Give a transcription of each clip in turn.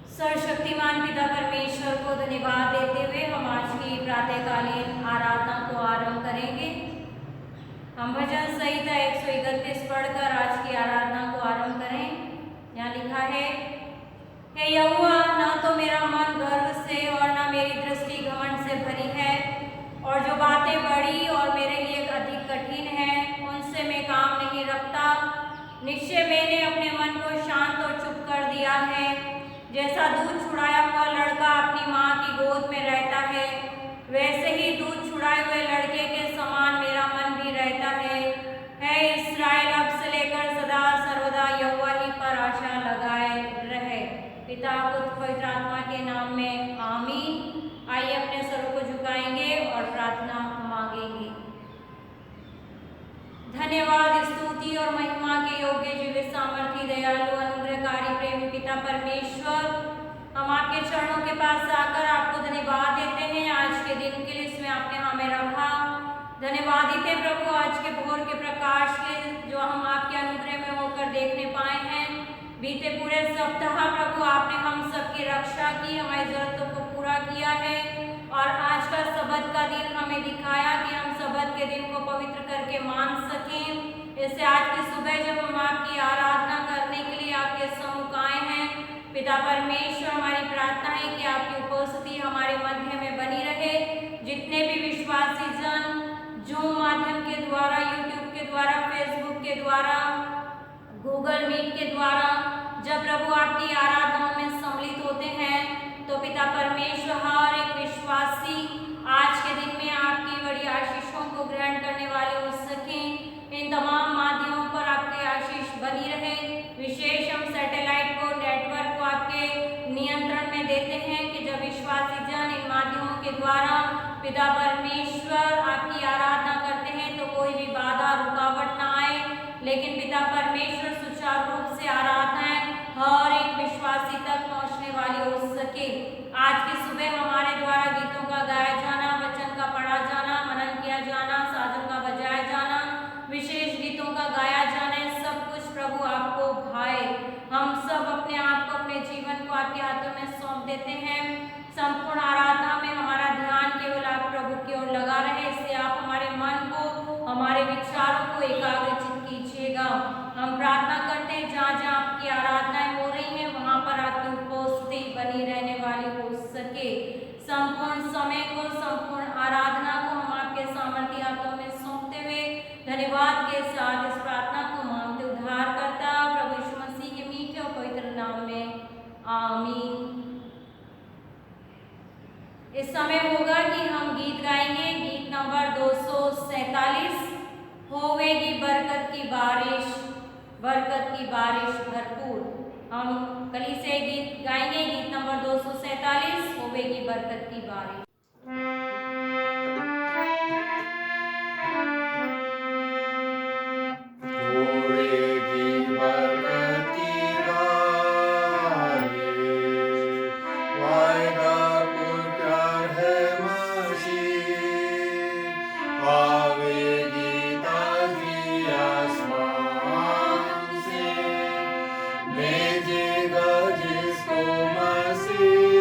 सर्वशक्तिमान पिता परमेश्वर को धन्यवाद देते हुए हम आज की प्रातःकालीन आराधना को आरंभ करेंगे। हम भजन संहिता 131 पढ़कर आज की आराधना को आरंभ करें। यहाँ लिखा है, हे यहोवा, न तो मेरा मन गर्व से और न मेरी दृष्टि घमंड से भरी है, और जो बातें बड़ी और मेरे लिए अधिक कठिन है उनसे मैं काम नहीं रखता। निश्चय मैंने अपने मन को शांत और चुप कर दिया है। जैसा दूध छुड़ाया हुआ लड़का अपनी माँ की गोद में रहता है, वैसे ही दूध छुड़ाए हुए लड़के के समान मेरा मन भी रहता है। इस्राएल, अब से लेकर सदा सर्वदा यहोवा ही पर आशा लगाए रहे। पिता पुत्र पवित्र आत्मा के नाम में आमीन। आइए अपने सरों को झुकाएंगे और प्रार्थना मांगेंगे। धन्यवाद, स्तुति और महिमा के योग्य जीवित सामर्थी दयालु अनुग्रहकारी प्रेमी पिता परमेश्वर, हम आपके चरणों के पास आकर आपको धन्यवाद देते हैं आज के दिन के लिए इसमें आपने हमें रखा। धन्यवादित है प्रभु आज के भोर के प्रकाश के जो हम आपके अनुग्रह में होकर देखने पाए हैं। बीते पूरे सप्ताह प्रभु आपने हम सबकी रक्षा की, हमारी जरूरतों को पूरा किया है, और आज का सबत का दिन हमें दिखाया कि हम सबत के दिन को पवित्र करके मान सकें। इससे आज की सुबह जब हम आपकी आराधना करने के लिए आपके सम्मुख आए हैं, पिता परमेश्वर, हमारी प्रार्थना है कि आपकी उपस्थिति हमारे मध्य में बनी रहे। जितने भी विश्वासी जन जूम माध्यम के द्वारा, यूट्यूब के द्वारा, फेसबुक के द्वारा, गूगल मीट के द्वारा जब प्रभु आपकी आराधनाओं में सम्मिलित होते हैं, तो पिता परमेश्वर हर एक विश्वासी आज के दिन में आपकी बड़ी आशीषों को ग्रहण करने वाले हो सकें। इन तमाम माध्यमों पर आपकी आशीष बनी रहे। विशेष हम सैटेलाइट को, नेटवर्क को आपके नियंत्रण में देते हैं कि जब विश्वासी जन इन माध्यमों के द्वारा पिता परमेश्वर आपकी आराधना करते हैं तो कोई भी बाधा रुकावट ना आए, लेकिन पिता परमेश्वर सुचारू रूप से आराधनाएं हर एक विश्वासी तक पहुंचने वाली हो सके। आज की सुबह हमारे द्वारा गीतों का गाया जाना, वचन का पढ़ा जाना, मनन किया जाना, साजों का बजाया जाना, विशेष गीतों का गाया जाना, सब कुछ प्रभु आपको भाए। हम सब अपने आप को, अपने जीवन को आपके हाथों में सौंप देते हैं। संपूर्ण आराधना में हमारा ध्यान केवल आप प्रभु की ओर लगा रहे, इसलिए आप हमारे मन को, हमारे विचारों को एकाग्रचित कीजिएगा। हम प्रार्थना करते हैं जहाँ जहाँ आपकी आराधनाएं हो रही हैं वहाँ पर आपकी उपस्थिति बनी रहने वाली हो सके। संपूर्ण समय को, संपूर्ण आराधना को हम आपके सामर्थ्य हाथों में सौंपते हुए धन्यवाद के साथ इस प्रार्थना को मांगते उद्धारकर्ता प्रभु यीशु मसीह के मीठे और पवित्र नाम में आमीन। इस समय होगा कि हम गीत गाएंगे, गीत नंबर 247, होवेगी बरकत की बारिश, बरकत की बारिश भरपूर। हम कलीसिया गीत गाएंगे, गीत नंबर 247, होवेगी बरकत की बारिश। भेजेगा जिसको मसीह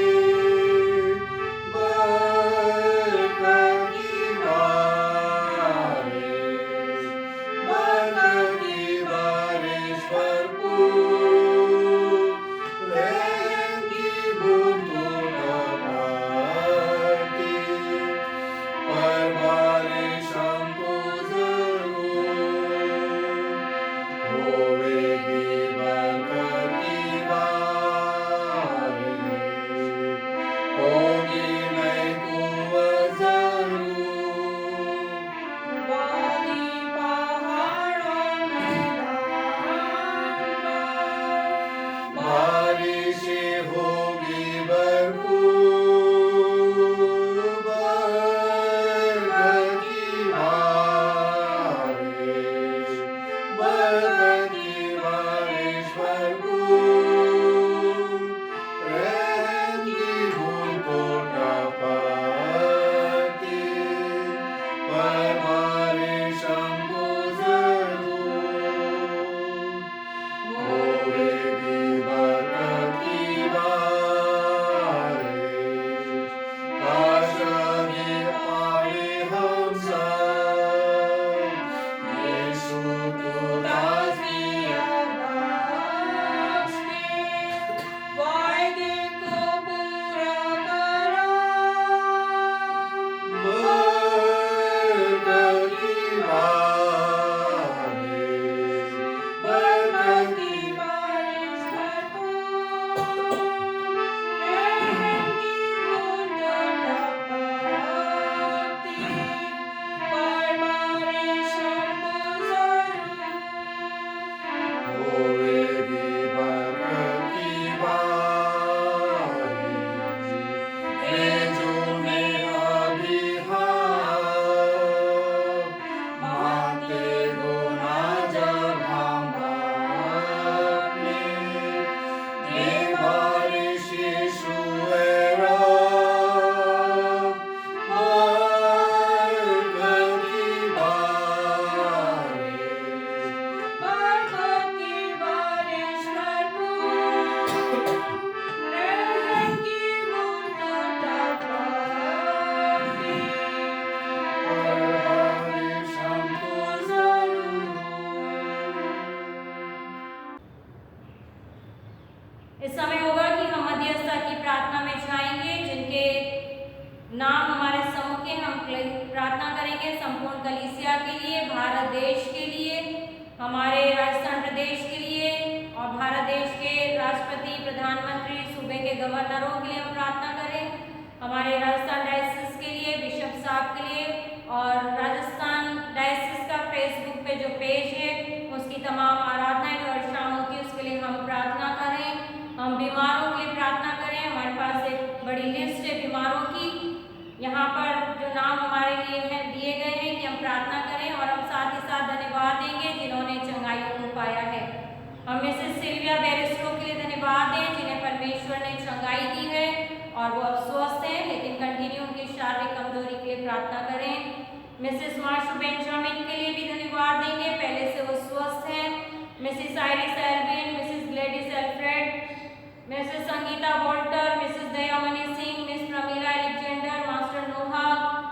इस समय होगा कि हम मध्यस्थता की प्रार्थना में जाएंगे, जिनके नाम हमारे समूह के हम प्रार्थना करेंगे संपूर्ण कलीसिया के लिए, भारत देश के लिए, हमारे राजस्थान प्रदेश के लिए और भारत देश के राष्ट्रपति, प्रधानमंत्री, सूबे के गवर्नरों के लिए हम प्रार्थना करें, हमारे राजस्थान डायसिस के लिए, बिशप साहब के लिए और राजस्थान डायसिस का फेसबुक पे जो पेज है उसकी तमाम आराधनाएं जो हर शाम होती है उसके लिए हम प्रार्थना करें। हम बीमारों के लिए प्रार्थना करें। हमारे पास एक बड़ी लिस्ट है बीमारों की, यहाँ पर जो नाम हमारे लिए हैं दिए गए हैं कि हम प्रार्थना करें और हम साथ ही साथ धन्यवाद देंगे जिन्होंने चंगाइयों को पाया है। हम मिसेस सिल्विया बेरिस्टो के लिए धन्यवाद दें जिन्हें परमेश्वर ने चंगाई दी है और वो अब स्वस्थ हैं, लेकिन कंटिन्यू उनकी शारीरिक कमजोरी के लिए प्रार्थना करें। मिसेस मार्शू बेंजामिन के लिए भी धन्यवाद देंगे, पहले से वो स्वस्थ हैं। Mrs Iris Alvin, Mrs Gladys Alfred, Mrs Sangeeta Walter, Mrs Dayamani Singh, Miss Pramila Alexander, Master Noah,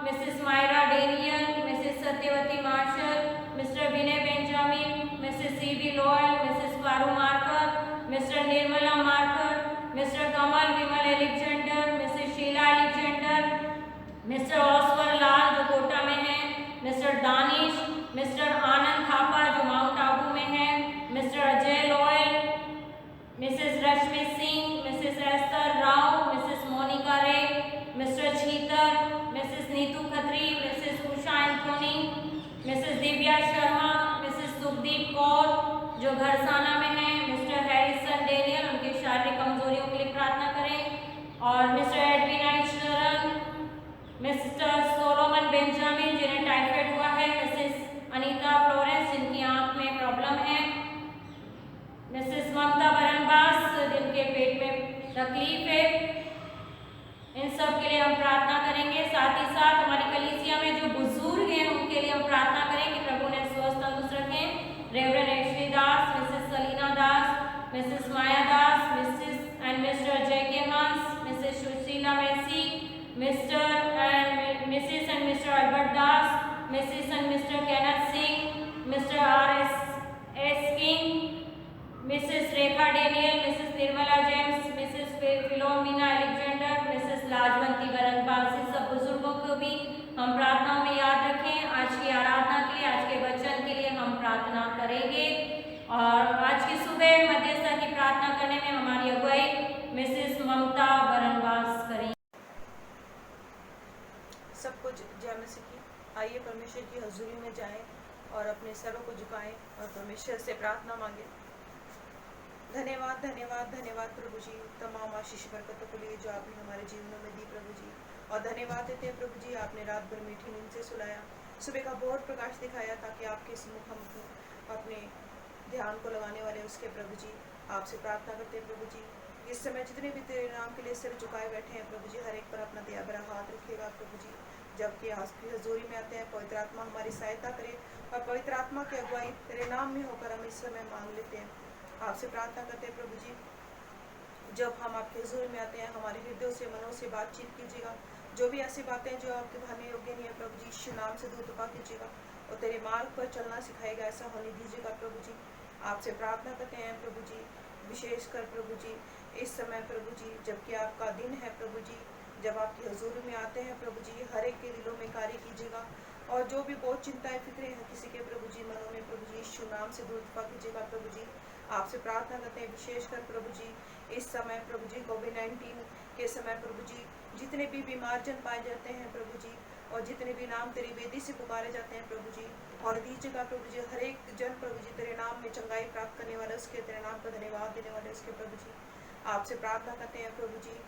Mrs Myra Daniel, Mrs Satyavati Marshall, Mr Vinay Benjamin, Mrs CB Loyal, Mrs Paru Marker, Mr Nirmala Marker, Mr Kamal Vimal Alexander, Mrs Sheela Alexander, Mr ऑस्वर लाल जो कोटा में है, Mr Danish, Mr Anand Thapa जो Mount Abu में है, Mr Ajay Loyal, Mrs Rashmi Singh, Mrs Esther Rao, Mrs Monica Ray, Mr Chhitar, Mrs Neetu Khatri, Mrs Usha Anthony, Mrs Divya Sharma, Mrs Sukhdeep Kaur जो घरसाना में है, मिस्टर हैरिसन डेनियल उनकी शारीरिक कमजोरियों के लिए प्रार्थना करें और मिस्टर एडविन आइशरन, मिस्टर सोलोमन बेंजामिन जिन्हें टाइफाइड हुआ है, मिसेस अनीता फ्लोरेंस जिनकी आंख में प्रॉब्लम है, मिसेस ममता बरनबास जिनके पेट में तकलीफ है, इन सब के लिए हम प्रार्थना करेंगे। साथ ही साथ हमारी कलीसिया में जो बुजुर्ग हैं उनके लिए हम प्रार्थना करें कि प्रभु ने स्वस्थ तंदुरुस्त रखें। Reverend Ashley Das, Mrs Selina Das, Mrs Maya Das, Mrs and Mr Jay K Hans, Mrs Sushila Massey, Mr and Mrs and Mr Albert Das, Mrs and Mr Kenneth Singh, Mr R S. King, Mrs Rekha Daniel, Mrs Nirmala James, Mrs Philomena Alexander, Mrs Lajwanti Barnabas, सब बुजुर्गों को भी हम प्रार्थनाओं में याद रखें। आज की आराधना के लिए, आज के वचन के लिए हम प्रार्थना करेंगे और आज की सुबह मध्यस्थता की प्रार्थना करने में हमारी अगुवाई मिसेस ममता बरनबास करें। सबको जय मसीह की। आइए परमेश्वर की हजूरी में जाएं और अपने सरों को झुकाएं और परमेश्वर से प्रार्थना मांगे। धन्यवाद धन्यवाद धन्यवाद प्रभु जी, तमाम आशीष बरकतों के लिए जो आपने हमारे जीवनों में दी प्रभु जी, और धन्यवाद देते हैं प्रभु जी आपने रात भर मीठी नींद से सुलाया, सुबह का बहुत प्रकाश दिखाया ताकि आपके सम्मुख हम अपने ध्यान को लगाने वाले उसके प्रभु जी आपसे प्रार्थना करते हैं प्रभु जी। इस समय जितने भी तेरे नाम के लिए सिर झुकाए बैठे हैं प्रभु जी, हर एक पर अपना दया भरा हाथ रखेगा प्रभु जी। जबकि आपकी हजूरी में आते हैं, पवित्र आत्मा हमारी सहायता करे और पवित्र आत्मा की अगुवाई तेरे नाम में होकर हम इस समय मांग लेते हैं, आपसे प्रार्थना करते हैं प्रभु जी। जब हम आपके हजूर में आते हैं हमारे हृदयों से मनों से बातचीत कीजिएगा, जो भी ऐसी बातें जो आपके भाने योग्य नहीं है प्रभु जी, यीशु नाम से दूर दबा कीजिएगा और तेरे मार्ग पर चलना सिखाएगा, ऐसा होने दीजिएगा प्रभु जी। आपसे प्रार्थना करते हैं प्रभु जी, विशेषकर प्रभु जी इस समय प्रभु जी जबकि आपका दिन है प्रभु जी, जब आपकी हजूर में आते हैं प्रभु जी, हर एक के दिलों में कार्य कीजिएगा और जो भी बहुत चिंताएं फिक्रें हैं किसी के प्रभु जी मनों में प्रभु जी, यीशु नाम से दूर दबा कीजिएगा प्रभु जी। आपसे प्रार्थना करते हैं विशेषकर प्रभु जी इस समय प्रभु जी कोविड-19 के समय प्रभु जी, जितने भी बीमार जन पाए जाते हैं प्रभु जी और जितने भी नाम तेरी वेदी से पुकारे जाते हैं प्रभु जी, और दीजिएगा प्रभु जी हर एक जन प्रभु जी तेरे नाम में चंगाई प्राप्त करने वाले उसके, तेरे नाम का धन्यवाद देने वाले उसके प्रभु जी। आपसे प्रार्थना करते हैं प्रभु जी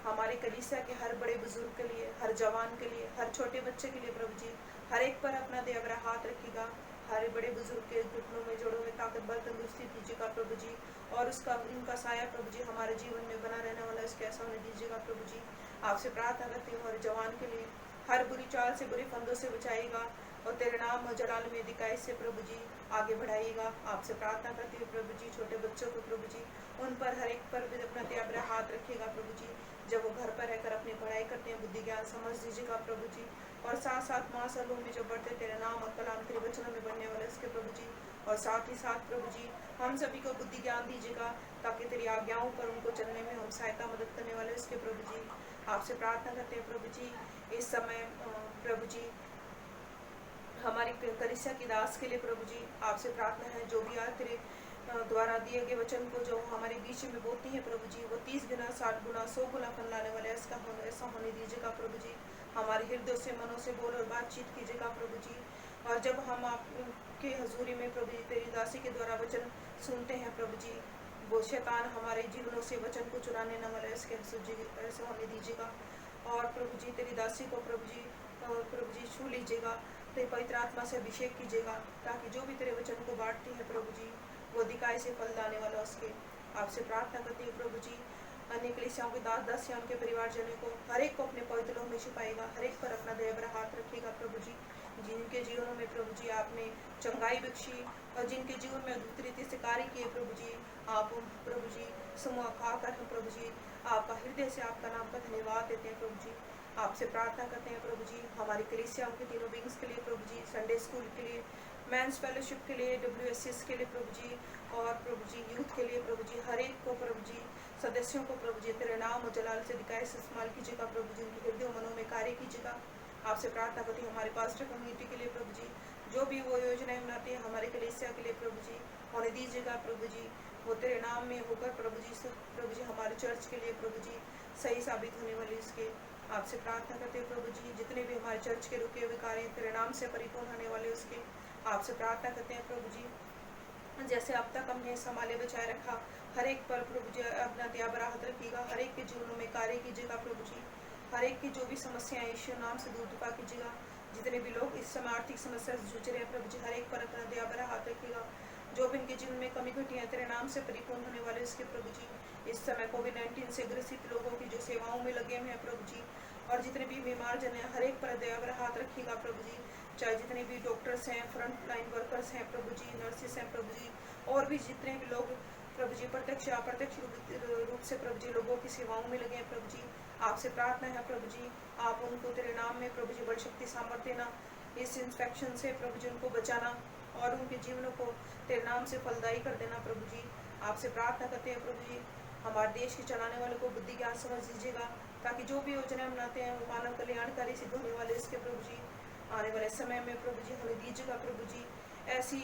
हमारे कलीसिया के हर बड़े बुजुर्ग के लिए, हर जवान के लिए, हर छोटे बच्चे के लिए प्रभु जी, हर एक पर अपना दया भरा हाथ रखिएगा, हर बड़े बुजुर्ग के घुटनों में जोड़ों में ताकत बल तंदुरुस्ती दीजिएगा प्रभु जी, और उसका उनका साया प्रभु जी हमारे जीवन में बना रहने वाला उसके ऐसा होने दीजिएगा प्रभु जी। आपसे प्रार्थना करती हूँ हर जवान के लिए, हर बुरी चाल से बुरे फंदों से बचाइएगा और तेरे नाम और जलाल में दिखाई से प्रभु जी आगे बढ़ाइएगा। आपसे प्रार्थना करती हूँ प्रभु जी छोटे बच्चों को प्रभु जी उन पर हर एक पर भी अपना दया भरा हाथ रखिएगा प्रभु जी, जब वो घर पर रहकर अपनी पढ़ाई करते हैं बुद्धि ज्ञान समझ दीजिएगा प्रभु जी, और साथ साथ महासलों में जो बढ़ते तेरे नाम और कलाम तेरे वचनों में बनने वाले उसके प्रभु जी और साथ ही साथ प्रभु जी हम सभी को बुद्धि ज्ञान दीजिएगा, ताकि तेरी आज्ञाओं पर उनको चलने में हम सहायता मदद करने वाले उसके प्रभु जी आपसे प्रार्थना करते हैं प्रभु जी। इस समय प्रभु जी हमारी कलीसिया की दास के लिए प्रभु जी आपसे प्रार्थना है, जो भी आज तेरे द्वारा दिए गए वचन को जो हमारे बीच में बोलती है प्रभु जी, वो 30 गुना 60 गुना 100 गुना फल लाने वाले ऐसा होने दीजिएगा प्रभु जी। हमारे हृदय से मनों से बोल और बातचीत कीजिएगा प्रभु जी। और जब हम आपके हजूरी में प्रभु जी तेरी दासी के द्वारा वचन सुनते हैं प्रभु जी, वो शैतान हमारे जीवनों से वचन को चुराने न वाले ऐसे होने दीजिएगा। और प्रभु जी तेरी दासी को प्रभु जी छू लीजिएगा, तेरे पवित्र आत्मा से अभिषेक कीजिएगा, ताकि जो भी तेरे वचन को बांटती है प्रभु जी वो दिखाई से फल लाने वाला उसके आपसे प्रार्थना करती है प्रभु जी। अन्य कलीसियाओं के दास दासियां उनके परिवारजनों को हर एक को अपने पवित्र लोक में छिपाएगा, हर एक पर अपना दया भरा हाथ रखेगा प्रभु जी। जिनके जीवनों में प्रभु जी आपने चंगाई बख्शी और जिनके जीवन में अद्भुत रीति से कार्य किए प्रभु जी, आप प्रभु जी समूह खाकर हम प्रभु जी आपका हृदय से आपका नाम का धन्यवाद देते हैं प्रभु जी। आपसे प्रार्थना करते हैं प्रभु जी हमारी कलीसियाओं के तीनों विंग्स के लिए प्रभु जी, संडे स्कूल के लिए, मेंस फेलोशिप के लिए, WSS के लिए प्रभु जी, और प्रभु जी यूथ के लिए प्रभु जी, हर एक को प्रभु जी सदस्यों को प्रभु जी तेरे नाम और जलाल से दिखाए से इस्तेमाल कीजिएगा प्रभु जी, उनके हृदय मनों में कार्य कीजिएगा। आपसे प्रार्थना करती हूँ हमारे पास्टर कम्युनिटी के लिए प्रभु जी, जो भी वो योजनाएं बनाते हैं हमारे कलीसिया के लिए प्रभु जी होने दीजिएगा प्रभु जी, वो तेरे नाम में होकर प्रभु जी हमारे चर्च के लिए प्रभु जी सही साबित होने वाली इसके आपसे प्रार्थना करते हैं प्रभु जी। जितने भी हमारे चर्च के रुके हुए कार्य तेरे नाम से परिपूर्ण होने वाले उसके आपसे प्रार्थना करते हैं प्रभु जी। जैसे अब तक हमने संभाले बचाए रखा, हर एक पर प्रभु जी अपना दया भरा हाथ रखिएगा, हर एक के जीवनों में कार्य कीजिएगा प्रभु जी। हर एक की जो भी समस्याएं ईश्वर नाम से दूर दुपा कीजिएगा। जितने भी लोग इस समय आर्थिक समस्या से जूझ रहे हैं प्रभु जी, हर एक पर अपना दया भरा हाथ रखिएगा। जो भी इनके जीवन में कमी घटियाँ तेरे नाम से परिपूर्ण होने वाले इसके प्रभु जी। इस समय कोविड-19 से ग्रसित लोगों की जो सेवाओं में लगे हुए हैं प्रभु जी, और जितने भी बीमार जन हैं हर एक पर दया भरा हाथ रखिएगा प्रभु जी। चाहे जितने भी डॉक्टर्स हैं, फ्रंट लाइन वर्कर्स हैं प्रभु जी, नर्सिस हैं प्रभु जी, और भी जितने भी लोग प्रभु जी प्रत्यक्ष या अप्रत्यक्ष रूप से प्रभु जी लोगों की सेवाओं में लगे हैं प्रभु जी, आपसे प्रार्थना है प्रभु जी आप उनको तेरे नाम में प्रभु जी बल शक्ति सामर्थ्य देना, इस इन्फेक्शन से प्रभु जी उनको बचाना और उनके जीवनों को तेरे नाम से फलदायी कर देना प्रभु जी। आपसे प्रार्थना करते हैं प्रभु जी हमारे देश के चलाने वालों को बुद्धि ज्ञान समझ दीजिएगा, ताकि जो भी योजनाएं बनाते हैं वो मानव कल्याणकारी सिद्ध होने वाले इसके प्रभु जी आने वाले समय में प्रभु जी हमें दीजिएगा प्रभु जी। ऐसी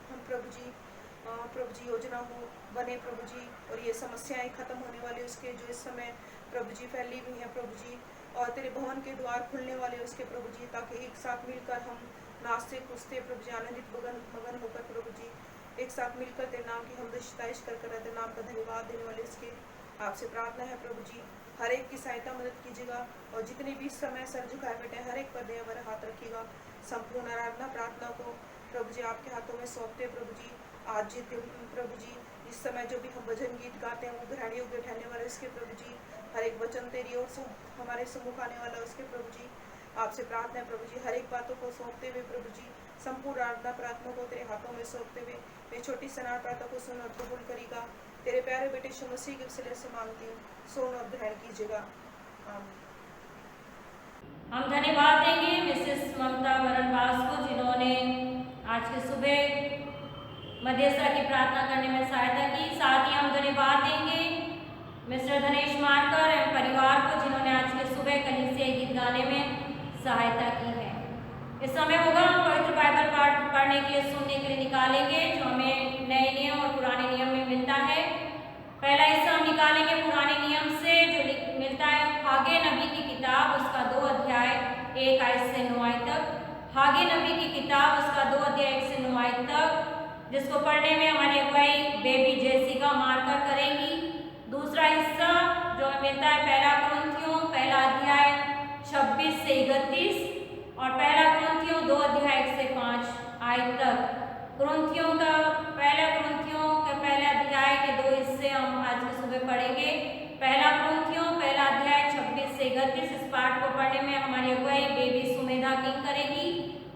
हम प्रभु जी योजना हो बने प्रभु जी, और ये समस्याएं खत्म होने वाली उसके जो इस समय प्रभु जी फैली हुई हैं प्रभु जी, और तेरे भवन के द्वार खुलने वाले उसके प्रभु जी, ताकि एक साथ मिलकर हम नाचते कूदते प्रभु जी आनंदित मगन होकर प्रभु जी एक साथ मिलकर तेरे नाम की हम दस्ताइश कर तेरे नाम का धन्यवाद देने वाले इसके आपसे प्रार्थना है प्रभु जी। हर एक की सहायता मदद कीजिएगा, और जितने भी इस समय सर झुकाए बैठे हर एक पर दया भरा हाथ रखिएगा। संपूर्ण आराधना प्रार्थना को प्रभु जी आपके हाथों में सौंपते प्रभु जी। आज दिन प्रभु जी इस समय जो भी हम भजन गीत गाते हैं वो ग्रहण योग्य ठहरने वाले उसके प्रभु जी, हर एक वचन तेरी ओर से हमारे सम्मुख आने वाला उसके प्रभु जी। आपसे प्रार्थना है प्रभु जी हर एक बातों को सौंपते हुए प्रभु जी, संपूर्ण आराधना प्रार्थना को तेरे हाथों में सौंपते हुए मैं छोटी सनार प्रार्थना को सुन और कबूल करेगा। तेरे प्यारे बेटे यीशु मसीह के वसीले से मांगती हूँ, सुन और ग्रहण कीजिएगा। आमीन। हम धन्यवाद देंगे मिसेस ममता वरणबास को, जिन्होंने आज के सुबह मध्यस्थता की प्रार्थना करने में सहायता की। साथ ही हम धन्यवाद देंगे मिस्टर धनेश मारकर एवं परिवार को, जिन्होंने आज के सुबह कलीसिया गीत गाने में सहायता की है। इस समय होगा हम पवित्र बाइबल पाठ पढ़ने के लिए सुनने के लिए निकालेंगे, जो हमें नए नियम और पुराने नियम में मिलता है। पहला हिस्सा हम निकालेंगे पुराने नियम से, जो मिलता है हागे नबी की किताब, उसका 2 अध्याय 1 आयत से 9 आयत तक। हागे नबी की किताब उसका 2 अध्याय 1 से 9 आयत तक, जिसको पढ़ने में हमारी अगुवाई बेबी जेसिका मारकर करेंगी। दूसरा हिस्सा जो हमें मिलता है पहला कुरिन्थियों पहला अध्याय 26 से 31 और पहला कुरिन्थियों 2 अध्याय 1 से 5 आयत तक। कुरिन्थियों का पहले अध्याय के 2 हिस्से हम आज के सुबह पढ़ेंगे। पहला कुरिन्थियों पहला अध्याय 26 से 31, इस पाठ को पढ़ने में हमारी अगुवाई बेबी सुमेधा किंग करेगी,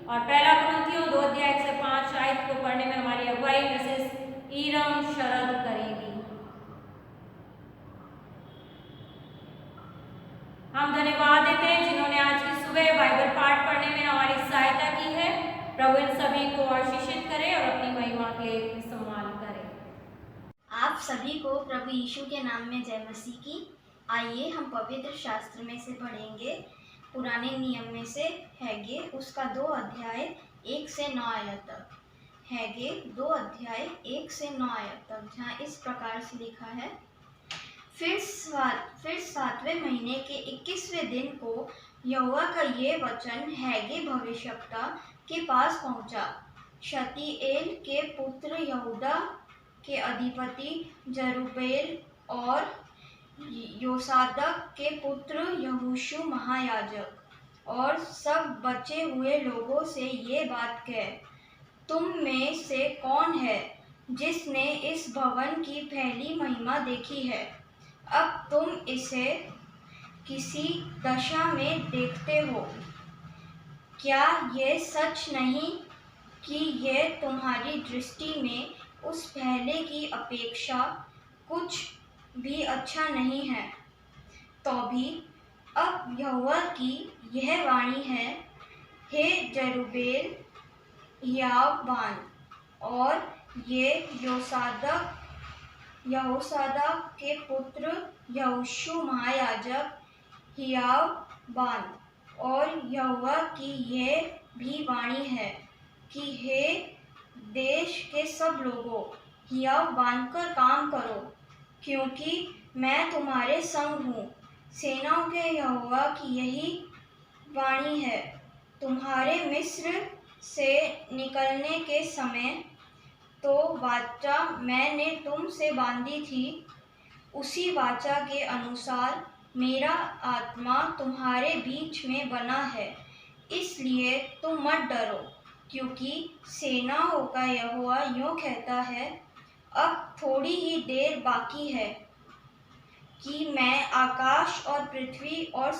और पहला कुरिन्थियों 2 अध्याय 1 से 5 आयत को पढ़ने में हमारी अगुवाई मिसेस ईरम शरद करेगी। हम धन्यवाद देते हैं जिन्होंने आज की सुबह बाइबल पाठ पढ़ने में हमारी सहायता की है। प्रभु इन सभी को आशीषित करे और अपनी महिमा के लिए इस्तेमाल करे। आप सभी को प्रभु यीशु के नाम में जय मसीह की। आइए हम पवित्र शास्त्र में से पढ़ेंगे पुराने नियम में से हैगे उसका 2 अध्याय 1 से 9 आयत तक। हैगे 2 अध्याय 1 से 9 आयत तक, जहाँ इस प्रकार से लिखा है, फिर 7वें महीने के 21वें दिन को यहोवा का ये वचन हैगे भविष्यवक्ता के पास पहुंचा। शतीएल के पुत्र यहूदा के अधिपति जरुब्बाबेल और योसादक के पुत्र यहोशू महायाजक और सब बचे हुए लोगों से ये बात कह, तुम में से कौन है जिसने इस भवन की पहली महिमा देखी है? अब तुम इसे किसी दशा में देखते हो। क्या यह सच नहीं कि यह तुम्हारी दृष्टि में उस पहले की अपेक्षा कुछ भी अच्छा नहीं है? तो भी अब यहोवा की यह वाणी है, हे जरुब्बाबेल याबान और ये यहोसादाक के पुत्र यहोशू महायाजक हियाबान, और यहोवा की यह भी वाणी है कि हे देश के सब लोगों, हियाव बांधकर काम करो, क्योंकि मैं तुम्हारे संग हूँ। सेनाओं के यहोवा की यही वाणी है, तुम्हारे मिस्र से निकलने के समय तो वाचा मैंने तुमसे बांधी थी, उसी वाचा के अनुसार मेरा आत्मा तुम्हारे बीच में बना है। इसलिए तुम मत डरो, क्योंकि सेनाओं का यहोवा यूँ कहता है, अब थोड़ी ही देर बाकी है कि मैं आकाश और पृथ्वी और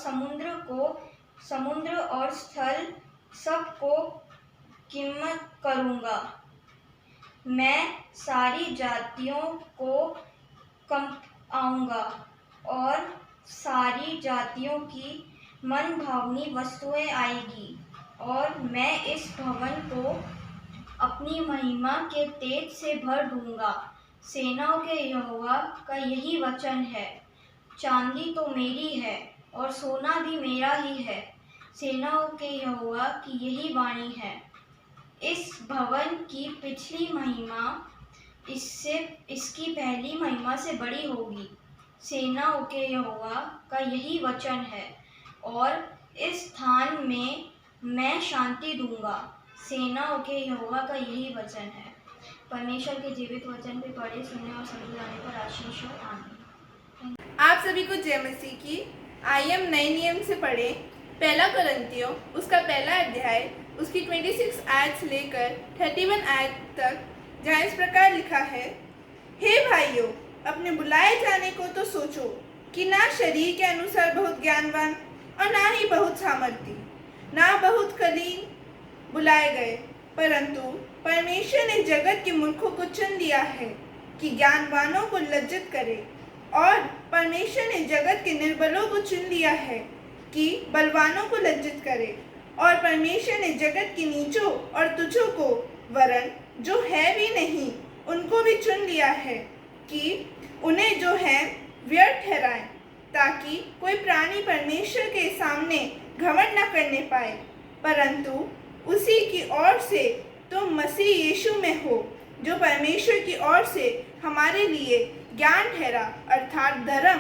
समुद्र और स्थल सबको कीमत करूँगा। मैं सारी जातियों को कंपाऊँगा और सारी जातियों की मन भावनी वस्तुएं आएगी, और मैं इस भवन को अपनी महिमा के तेज से भर दूँगा। सेनाओं के यहोवा का यही वचन है, चांदी तो मेरी है और सोना भी मेरा ही है। सेनाओं के यहोवा की यही वाणी है, इस भवन की पिछली महिमा इसकी पहली महिमा से बड़ी होगी। सेनाओं के यहोवा का यही वचन है, और इस स्थान में मैं शांति दूंगा। सेनाओं के यहोवा का यही वचन है। परमेश्वर के जीवित वचन पे पढ़े, सुने और समझ जाने पर आशीष हो। आमीन। आप सभी को जय मसीह की। आइए हम नए नियम से पढ़े पहला कुरिन्थियों उसका पहला अध्याय उसकी 26 आयत से लेकर 31 आयत तक, जहाँ इस प्रकार लिखा है, हे भाइयों, अपने बुलाए जाने को तो सोचो कि ना शरीर के अनुसार बहुत ज्ञानवान और ना ही बहुत सामर्थी, ना बहुत कलीन बुलाए गए, परंतु परमेश्वर ने जगत के मूर्खों को चुन लिया है कि ज्ञानवानों को लज्जित करे, और परमेश्वर ने जगत के निर्बलों को चुन लिया है कि बलवानों को लज्जित करे, और परमेश्वर ने जगत के नीचों और तुच्छों को, वरन जो है भी नहीं उनको भी चुन लिया है कि उन्हें जो है व्यर्थ ठहराएं, ताकि कोई प्राणी परमेश्वर के सामने घमंड न करने पाए, परंतु उसी की ओर से तुम मसीह यीशु में हो, जो परमेश्वर की ओर से हमारे लिए ज्ञान ठहरा, अर्थात धर्म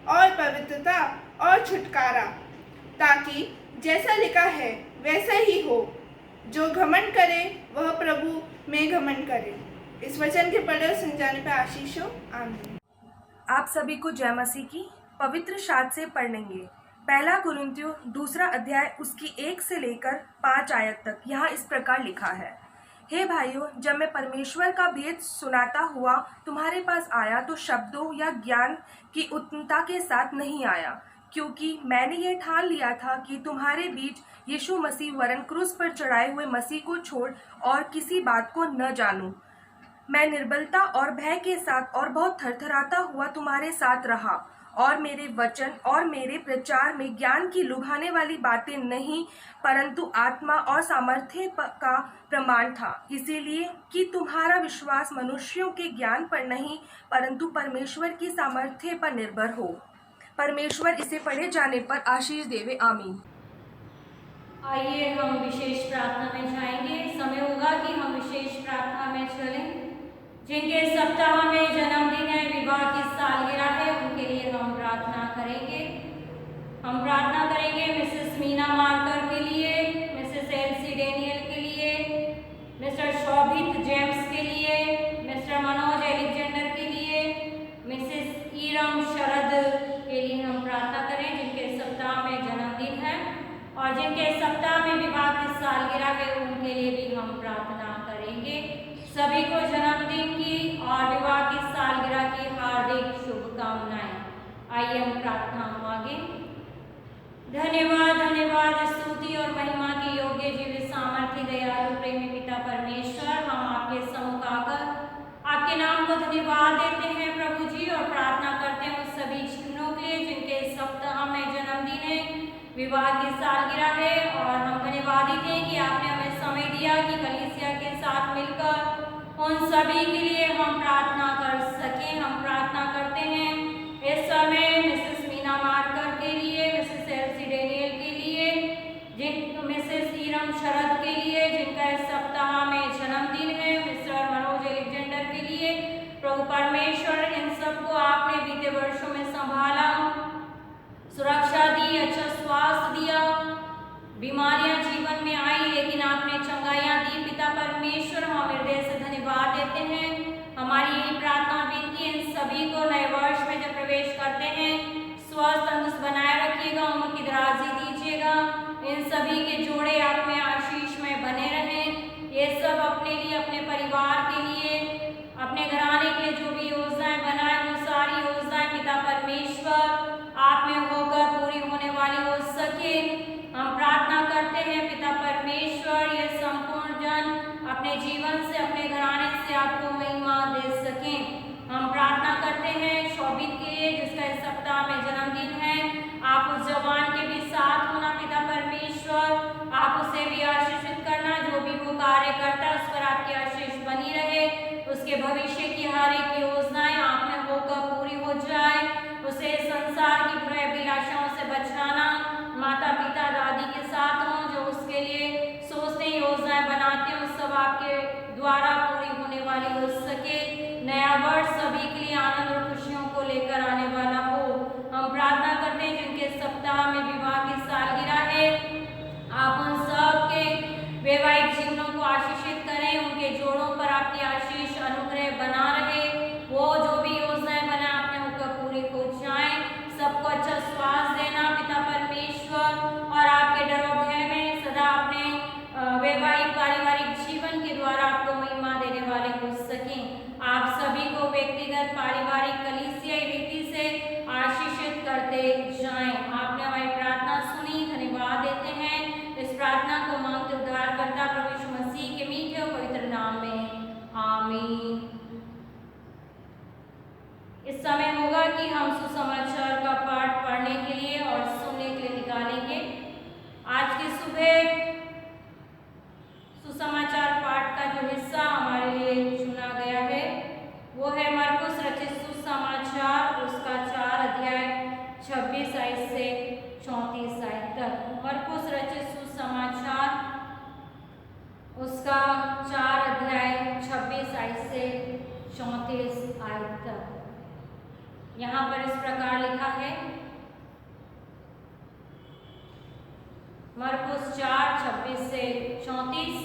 और पवित्रता और छुटकारा, ताकि जैसा लिखा है वैसा ही हो, जो घमंड करे वह प्रभु में घमंड करे। इस वचन के पढ़े और सुन जाने पर आशीष हो। आमीन। आप सभी को जय मसीह की। पवित्र शास्त्र से पढ़ेंगे पहला कुरिन्थियों दूसरा अध्याय उसकी 1 से लेकर 5 आयत तक। यहाँ इस प्रकार लिखा है, हे भाइयों, जब मैं परमेश्वर का भेद सुनाता हुआ तुम्हारे पास आया तो शब्दों या ज्ञान की उत्तमता के साथ नहीं आया, क्योंकि मैंने ये ठान लिया था कि तुम्हारे बीच यीशु मसीह वरन क्रूस पर चढ़ाए हुए मसीह को छोड़ और किसी बात को न जानूं। मैं निर्बलता और भय के साथ और बहुत थरथराता हुआ तुम्हारे साथ रहा, और मेरे वचन और मेरे प्रचार में ज्ञान की लुभाने वाली बातें नहीं, परंतु आत्मा और सामर्थ्य का प्रमाण था, इसीलिए कि तुम्हारा विश्वास मनुष्यों के ज्ञान पर नहीं परंतु परमेश्वर की सामर्थ्य पर निर्भर हो। परमेश्वर इसे पढ़े जाने पर आशीष देवे। आमीन। आइए हम विशेष प्रार्थना में जाएंगे। समय होगा कि हम विशेष प्रार्थना में चलें। जिनके सप्ताह में जन्मदिन है, विवाह की सालगिरह है, उनके लिए हम प्रार्थना करेंगे। हम प्रार्थना करेंगे मिसेस मीना मार्कर के लिए, मिसेस एलसी डेनियल के लिए, मिस्टर शोभित जेम्स के लिए, मिस्टर मनोज एलेक्जेंडर के लिए, मिसेस ईरम शरद के लिए हम प्रार्थना करें जिनके सप्ताह में जन्मदिन है, और जिनके सप्ताह में विवाह की सालगिरह है उनके लिए भी हम प्रार्थना करेंगे। सभी को जन्मदिन की और विवाह की सालगिरह की हार्दिक शुभकामनाएं। आइए हम प्रार्थना मांगे। धन्यवाद धन्यवाद स्तुति और महिमा की योग्य जीवित सामर्थ्य दयालु प्रेमी पिता परमेश्वर, हम आपके सम्मुख आकर आपके नाम को धन्यवाद देते हैं प्रभु जी, और प्रार्थना करते हैं उस सभी जीवनों के लिए जिनके सप्ताह में जन्मदिन है, विवाह की सालगिरह है, और हम धन्यवादित हैं कि आपने हमें समय दिया कि कलीसिया के साथ मिलकर उन सभी के लिए हम प्रार्थना कर सकें। हम प्रार्थना करते हैं इस समय मिसेस मीना मार्कर के लिए, मिसेस एलसी डेनियल के लिए, मिसेस ईरम शरद के लिए जिनका इस सप्ताह में जन्मदिन है, मिस्टर मनोज एलेक्जेंडर के लिए। प्रभु परमेश्वर, इन सबको आपने बीते वर्षों में संभाला, सुरक्षा दी, अच्छा स्वास्थ्य दिया, बीमारियां जीवन में आई लेकिन आपने चंगाइयां दी। पिता परमेश्वर, हम हृदय से धन्यवाद देते हैं। हमारी यही प्रार्थना विनती है, इन सभी को नए वर्ष में जब प्रवेश करते हैं स्वस्थ तंदुरुस्त बनाए रखिएगा, उम्र की दराजी दीजिएगा, इन सभी के जोड़े आप में आशीष में बने रहें। ये सब अपने लिए, अपने परिवार के लिए, अपने घराने के लिए जो भी योजनाएं बनाए वो सारी योजनाएं पिता परमेश्वर आप में होकर पूरी होने वाली हो सके। हम प्रार्थना करते हैं पिता परमेश्वर, ये संपूर्ण जन अपने जीवन से, अपने घराने से आपको महिमा दे सकें। हम प्रार्थना करते हैं शोभित के लिए जिसका इस सप्ताह में जन्मदिन है, आप उस जवान के भी साथ होना पिता परमेश्वर, आप उसे भी आशीषित करना, जो भी वो कार्य करता है उस पर आपकी आशीष बनी रहे, उसके भविष्य की हर एक योजनाएं आप में होकर पूरी हो जाए, उसे संसार की बुरी अभिलाषाओं से बचाना, माता पिता दादी के साथ हों जो उसके लिए सोचते योजनाएं बनाते हैं, उस सब आपके द्वारा पूरी होने वाली हो सके। नया वर्ष सभी के लिए आनंद और खुशियों को लेकर आने वाला हो। हम प्रार्थना करते हैं जिनके सप्ताह में विवाह की सालगिरह है, आप उन सब के वैवाहिक जीवनों को आशीषित करें, उनके जोड़ों पर आपकी आशीष अनुग्रह बना रहे, वो जो भी योजनाएं बना आपने होकर पूरी हो जाए, सबको अच्छा स्वास्थ्य देना पिता परमेश्वर, और आपके डर और भय में सदा अपने वैवाहिक पारिवारिक जीवन के द्वारा आपको महिमा देने वाले हो सकें। आप सभी को व्यक्तिगत पारिवारिक कलीसियाई रीति से आशीषित करते जाएं। आपने हमारी प्रार्थना सुनी, धन्यवाद देते हैं। इस प्रार्थना को मांगते उद्धारकर्ता प्रभु यीशु मसीह के मीठे और पवित्र नाम में आमीन। इस समय होगा कि हम सुसमाचार का पाठ पढ़ने के लिए और सुनने के लिए निकालेंगे। आज की सुबह सुसमाचार पाठ का जो हिस्सा हमारे लिए चुना गया है वो है मरकुस रचित सुसमाचार, उसका 4 अध्याय 26 आयत से 34 आयत तक। मरकुस रचित सुसमाचार उसका 4 अध्याय 26 आयत से 34 आयत तक। यहाँ पर इस प्रकार लिखा है, मरकुस 4:26 से 34।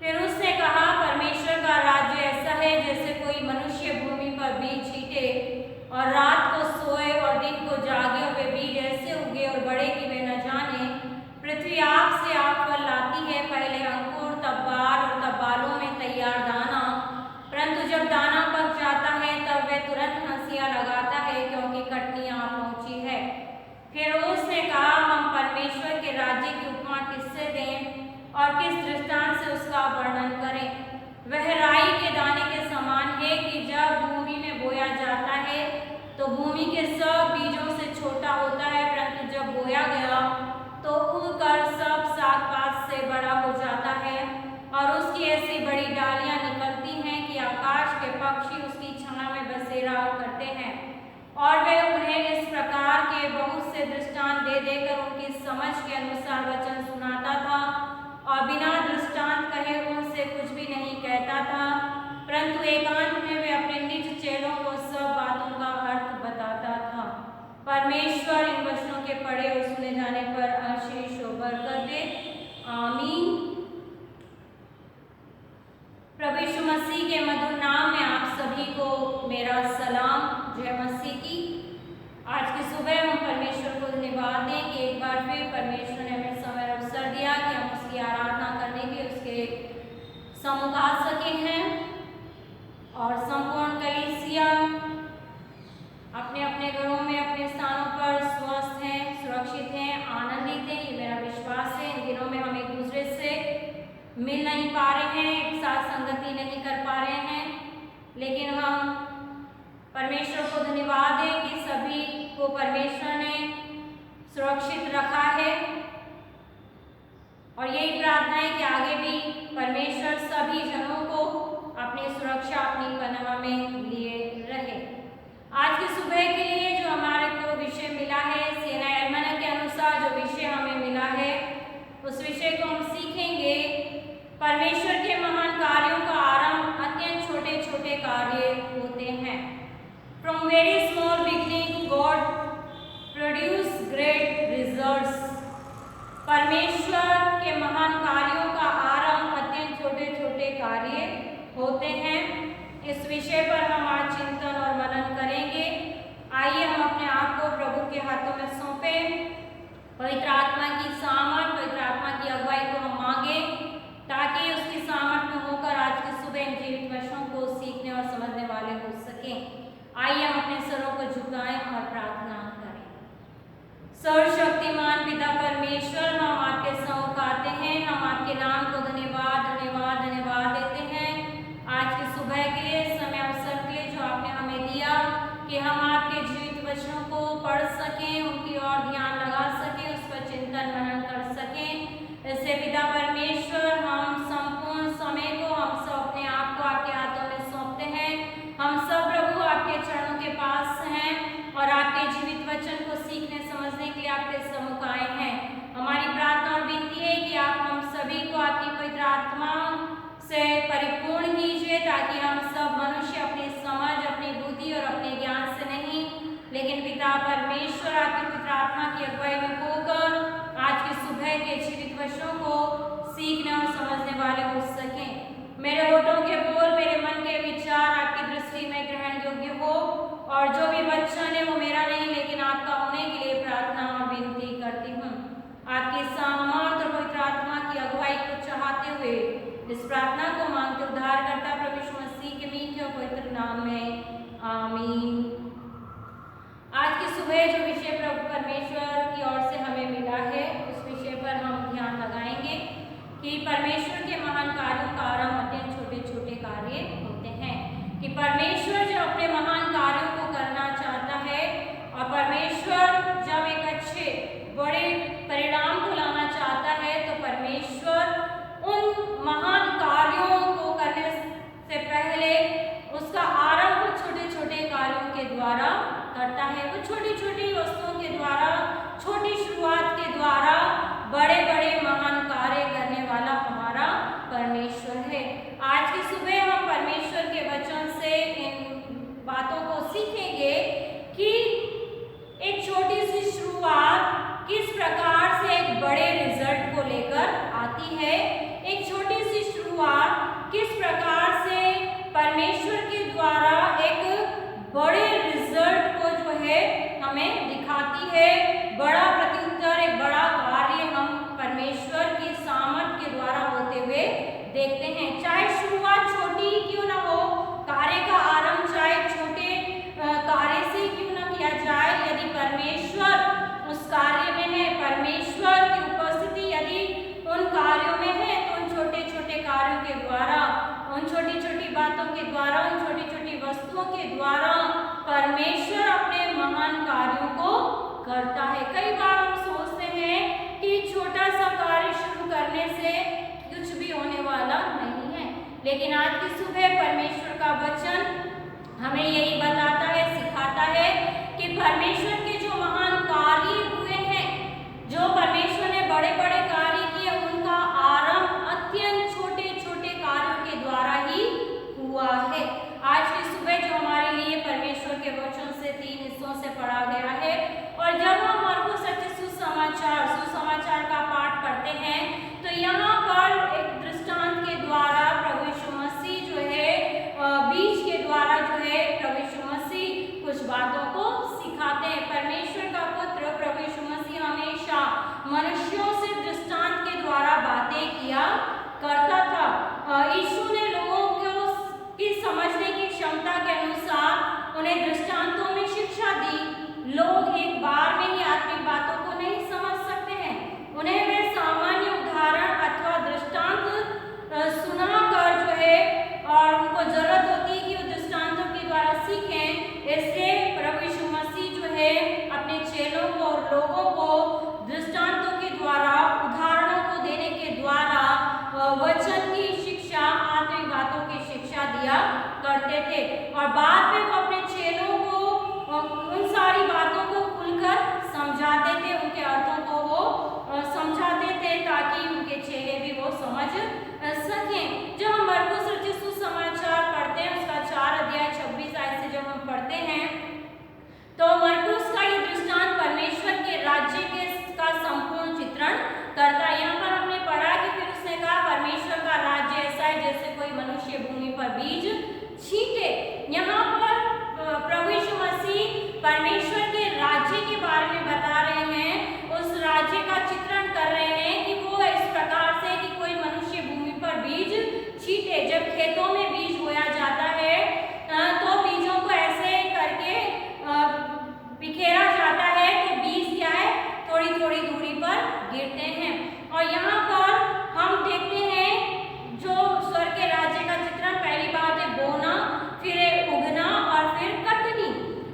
फिर उसने कहा, परमेश्वर का राज्य ऐसा है जैसे कोई मनुष्य भूमि पर बीज छींटे और रात को सोए और दिन को जागे, और वे बीज ऐसे उगे और बड़े कि वे न जाने। पृथ्वी आप से आप फल लाती है, पहले अंकुर, तब बाल और तब बालों में तैयार दाना, परंतु जब दाना पक जाता है तब वह तुरंत हंसिया लगाता है क्योंकि कटनी आ पहुंची है। फिर उसने कहा, हम परमेश्वर के राज्य की उपमा किससे दें और किस दृष्टांत से उसका वर्णन करें? वह राई उगकर सब साग पात से बड़ा हो जाता है और उसकी ऐसी बड़ी डालियां निकलती हैं कि आकाश के पक्षी उसकी छाया में बसेरा करते हैं। और वे उन्हें इस प्रकार के बहुत से दृष्टांत दे देकर उनकी समझ के अनुसार वचन सुनाता था और बिना दृष्टांत कहे उनसे कुछ भी नहीं कहता था, परंतु एकांत में वे अपने निज चेलों को सब बातों का अर्थ बताता था। परमेश्वर इन वचनों के पढ़े और सुने जाने पर आशीष और बरकत दे। आमीन। प्रभु यीशु मसीह के मधुर नाम में आप सभी को मेरा सलाम, जय मसीह की। आज की सुबह हम परमेश्वर को धन्यवाद दें कि एक बार फिर परमेश्वर ने हमें समय और अवसर दिया कि हम उसकी आराधना करने के उसके सम्मुख आ सके हैं और संपूर्ण कलीसिया अपने अपने घरों में अपने स्थानों पर स्वस्थ हैं, सुरक्षित हैं, आनंदित हैं। ये मेरा विश्वास है। इन दिनों में हम एक दूसरे से मिल नहीं पा रहे हैं, एक साथ संगति नहीं कर पा रहे हैं, लेकिन हम परमेश्वर को धन्यवाद दें कि सभी को परमेश्वर ने सुरक्षित रखा है और यही प्रार्थना है कि आगे भी परमेश्वर सभी जनों को अपनी सुरक्षा अपनी पनाह में लिए रहे। आज की सुबह के लिए जो हमारे को विषय मिला है, सेना एलमना के अनुसार जो विषय हमें मिला है, उस विषय को हम सीखेंगे। परमेश्वर के महान कार्यों का आरंभ अत्यंत छोटे छोटे कार्य होते हैं। From very small beginning, God produce great results. परमेश्वर के महान कार्यों का आरंभ अत्यंत छोटे छोटे कार्य होते हैं। इस विषय पर हम आज चिंतन और मनन करेंगे। आइए हम अपने आप को प्रभु के हाथों में सौंपें, पवित्र आत्मा की सामर्थ, पवित्र आत्मा की अगुवाई को हम मांगे ताकि उसकी सामर्थ में होकर आज की सुबह इन जीवित वचनों को सीखने और समझने वाले हो सकें। आइए हम अपने सरों को झुकाएं और प्रार्थना करें। सर्वशक्तिमान पिता परमेश्वर, हम आपके सम्मुख आते हैं, हम आपके नाम को धन्यवाद धन्यवाद धन्यवाद देते हैं आज की सुबह के लिए, समय अवसर के लिए जो आपने हमें दिया कि हम आपके जीवित वचनों को पढ़ सकें, उनकी ओर ध्यान लगा सकें, उस पर चिंतन मनन कर सकें। ऐसे पिता परमेश्वर, हम संपूर्ण समय को हम सब अपने आप को आपके हाथों में सौंपते हैं। हम सब प्रभु आपके चरणों के पास हैं और आपके जीवित वचन को सीखने समझने के लिए आपके सम्मुख आए हैं। हमारी प्रार्थना और विनती है कि आप हम सभी को आपकी पवित्र आत्मा से परिपूर्ण कीजिए ताकि हम सब मनुष्य अपनी समझ, अपनी बुद्धि और अपने ज्ञान से नहीं, लेकिन पिता परमेश्वर आपकी पवित्र आत्मा की अगुवाई में होकर आज की सुबह के जीवित वचनों को सीखने और समझने वाले हो सकें। मेरे होठों के बोल, मेरे मन के विचार आपकी दृष्टि में ग्रहण योग्य हो और जो भी वचन है वो मेरा नहीं लेकिन आपका होने के लिए प्रार्थना और विनती करती हूँ। आपकी सामर्थ और पवित्र आत्मा की अगुवाई को चाहते हुए इस प्रार्थना को मांगते उद्धारकर्ता प्रभु यीशु मसीह के मीठे और पवित्र नाम में, आमीन। आज की सुबह जो विषय प्रभु परमेश्वर की ओर से हमें मिला है, उस विषय पर हम ध्यान लगाएंगे कि परमेश्वर के महान कार्यों का आरंभ अत्यंत छोटे छोटे कार्य होते हैं। कि परमेश्वर जो अपने महान कार्यों को करना चाहता है और परमेश्वर जब एक अच्छे बड़े परिणाम को लाना चाहता है तो परमेश्वर उन महान कार्यों को करने से पहले उसका आरंभ छोटे छोटे कार्यों के द्वारा करता है। वो छोटी छोटी वस्तुओं के द्वारा, छोटी शुरुआत के द्वारा बड़े बड़े महान कार्य करने वाला हमारा परमेश्वर है। आज की सुबह हम परमेश्वर के वचन से इन बातों को सीखेंगे कि एक छोटी सी शुरुआत किस प्रकार से एक बड़े रिजल्ट को लेकर आती है। एक छोटी सी शुरुआत किस प्रकार से परमेश्वर के द्वारा एक बड़े रिजल्ट को जो है हमें दिखाती है। बड़ा प्रत्युत्तर, एक बड़ा कार्य हम परमेश्वर की सामर्थ के द्वारा होते हुए देखते हैं। चाहे शुरुआत छोटी क्यों ना हो, कार्य का आरंभ चाहे छोटे कार्य से क्यों ना किया जाए, यदि परमेश्वर उस कार्य में है, परमेश्वर की उपस्थिति यदि उन कार्यों में है, तो उन छोटे छोटे कार्यों के द्वारा, उन छोटी छोटी बातों के द्वारा, उन छोटी छोटी वस्तुओं के द्वारा परमेश्वर अपने महान कार्यों को करता है। कई बार हम सोचते हैं कि छोटे लेकिन आज की सुबह परमेश्वर का वचन हमें यही बताता है, सिखाता है कि परमेश्वर के जो महान कार्य हुए हैं, जो परमेश्वर ने बड़े बड़े कार्य किए, उनका आरंभ अत्यंत छोटे छोटे कार्यों के द्वारा ही हुआ है। आज की सुबह जो हमारे लिए परमेश्वर के वचन से 3 हिस्सों से पढ़ा गया है, और जब हम मरकुस सच्चे सुसमाचार का पाठ पढ़ते हैं तो यहाँ पर एक दृष्टांत के द्वारा प्रभु यीशु मसीह जो है बीज के द्वारा जो है प्रभु यीशु मसीह कुछ बातों को सिखाते हैं। परमेश्वर का पुत्र प्रभु यीशु मसीह हमेशा मनुष्यों से दृष्टांत के द्वारा बातें किया करता था। यीशु ने लोगों को की समझने की क्षमता के अनुसार उन्हें दृष्टांतों में शिक्षा दी। लोग एक बार में ही आत्मिक बातों को नहीं समझ सकते हैं, उन्हें वे सामान्य उदाहरण अथवा दृष्टांत सुनाकर जो है, और उनको जरूरत होती है कि वो दृष्टांतों के द्वारा सीखें। इससे प्रभु यीशु मसीह जो है अपने चेलों को और लोगों को दृष्टांतों के द्वारा, उदाहरणों को देने के द्वारा वचन की शिक्षा, आत्मिक बातों की शिक्षा दिया करते थे। और बाद में वो अपने चेलों को उन सारी बातों को खुलकर समझाते थे, उनके अर्थों को वो समझाते थे ताकि उनके चेले भी वो समझ सकें। जब हम मरकुस रचित सुसमाचार पढ़ते हैं, उसका 4 अध्याय 26 आयत से जब हम पढ़ते हैं तो मरकुस का ये दृष्टांत परमेश्वर के राज्य का संपूर्ण चित्रण करता है। यहाँ पर हमने पढ़ा कि फिर उसने कहा परमेश्वर का राज्य ऐसा है जैसे कोई मनुष्य भूमि पर बीज छींटे। यहाँ पर प्रभु यीशु मसीह परमेश्वर के राज्य के बारे में बता रहे हैं, उस राज्य का चित्रण कर रहे हैं कि वो इस प्रकार से कि कोई मनुष्य भूमि पर बीज छींटे। जब खेतों में बीज बोया जाता है तो बीजों को ऐसे करके बिखेरा जाता है तो बीज क्या है, थोड़ी थोड़ी दूरी पर गिरते हैं। और यहाँ पर हम देखते हैं जो स्वर्ग के राज्य का चित्रण, पहली बात है बोना, फिर उगना और फिर कटनी।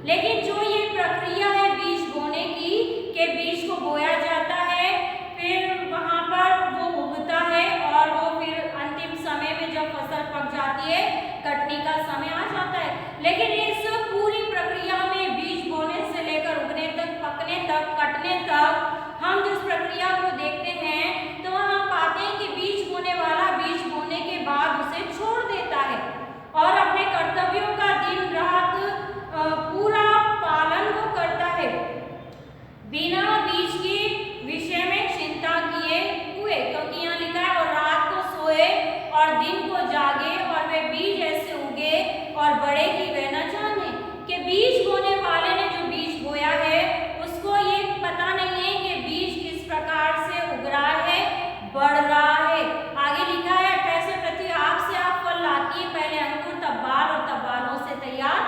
लेकिन जो ये प्रक्रिया है बीज बोने की, के बीज को बोया जाता है, फिर वहाँ पर वो उगता है और वो फिर अंतिम समय में जब फसल पक जाती है, कटनी का समय आ जाता है। लेकिन इस पूरी प्रक्रिया में बीज बोने से लेकर उगने तक, पकने तक, कटने तक हम जिस प्रक्रिया को देखते हैं तो वहाँ पाते हैं कि बीज बोने वाला बीज बोने के बाद उसे छोड़ देता है और अपने कर्तव्यों का दिन रात पूरा पालन वो करता है, बिना बीज के विषय में चिंता किए हुए। क्योंकि यहाँ लिखा है और रात को सोए और दिन को जागे और वे बीज ऐसे उगे और बड़े कि वे न जाने। कि बीज बोने वाले ने जो बीज बोया है उसको ये पता नहीं है कि बीज किस प्रकार से उग रहा है, बढ़ रहा है। आगे लिखा है 28 पृथ्वी आप से आप फल लाती है, पहले अंकुर तब बाल और तब बालों से तैयार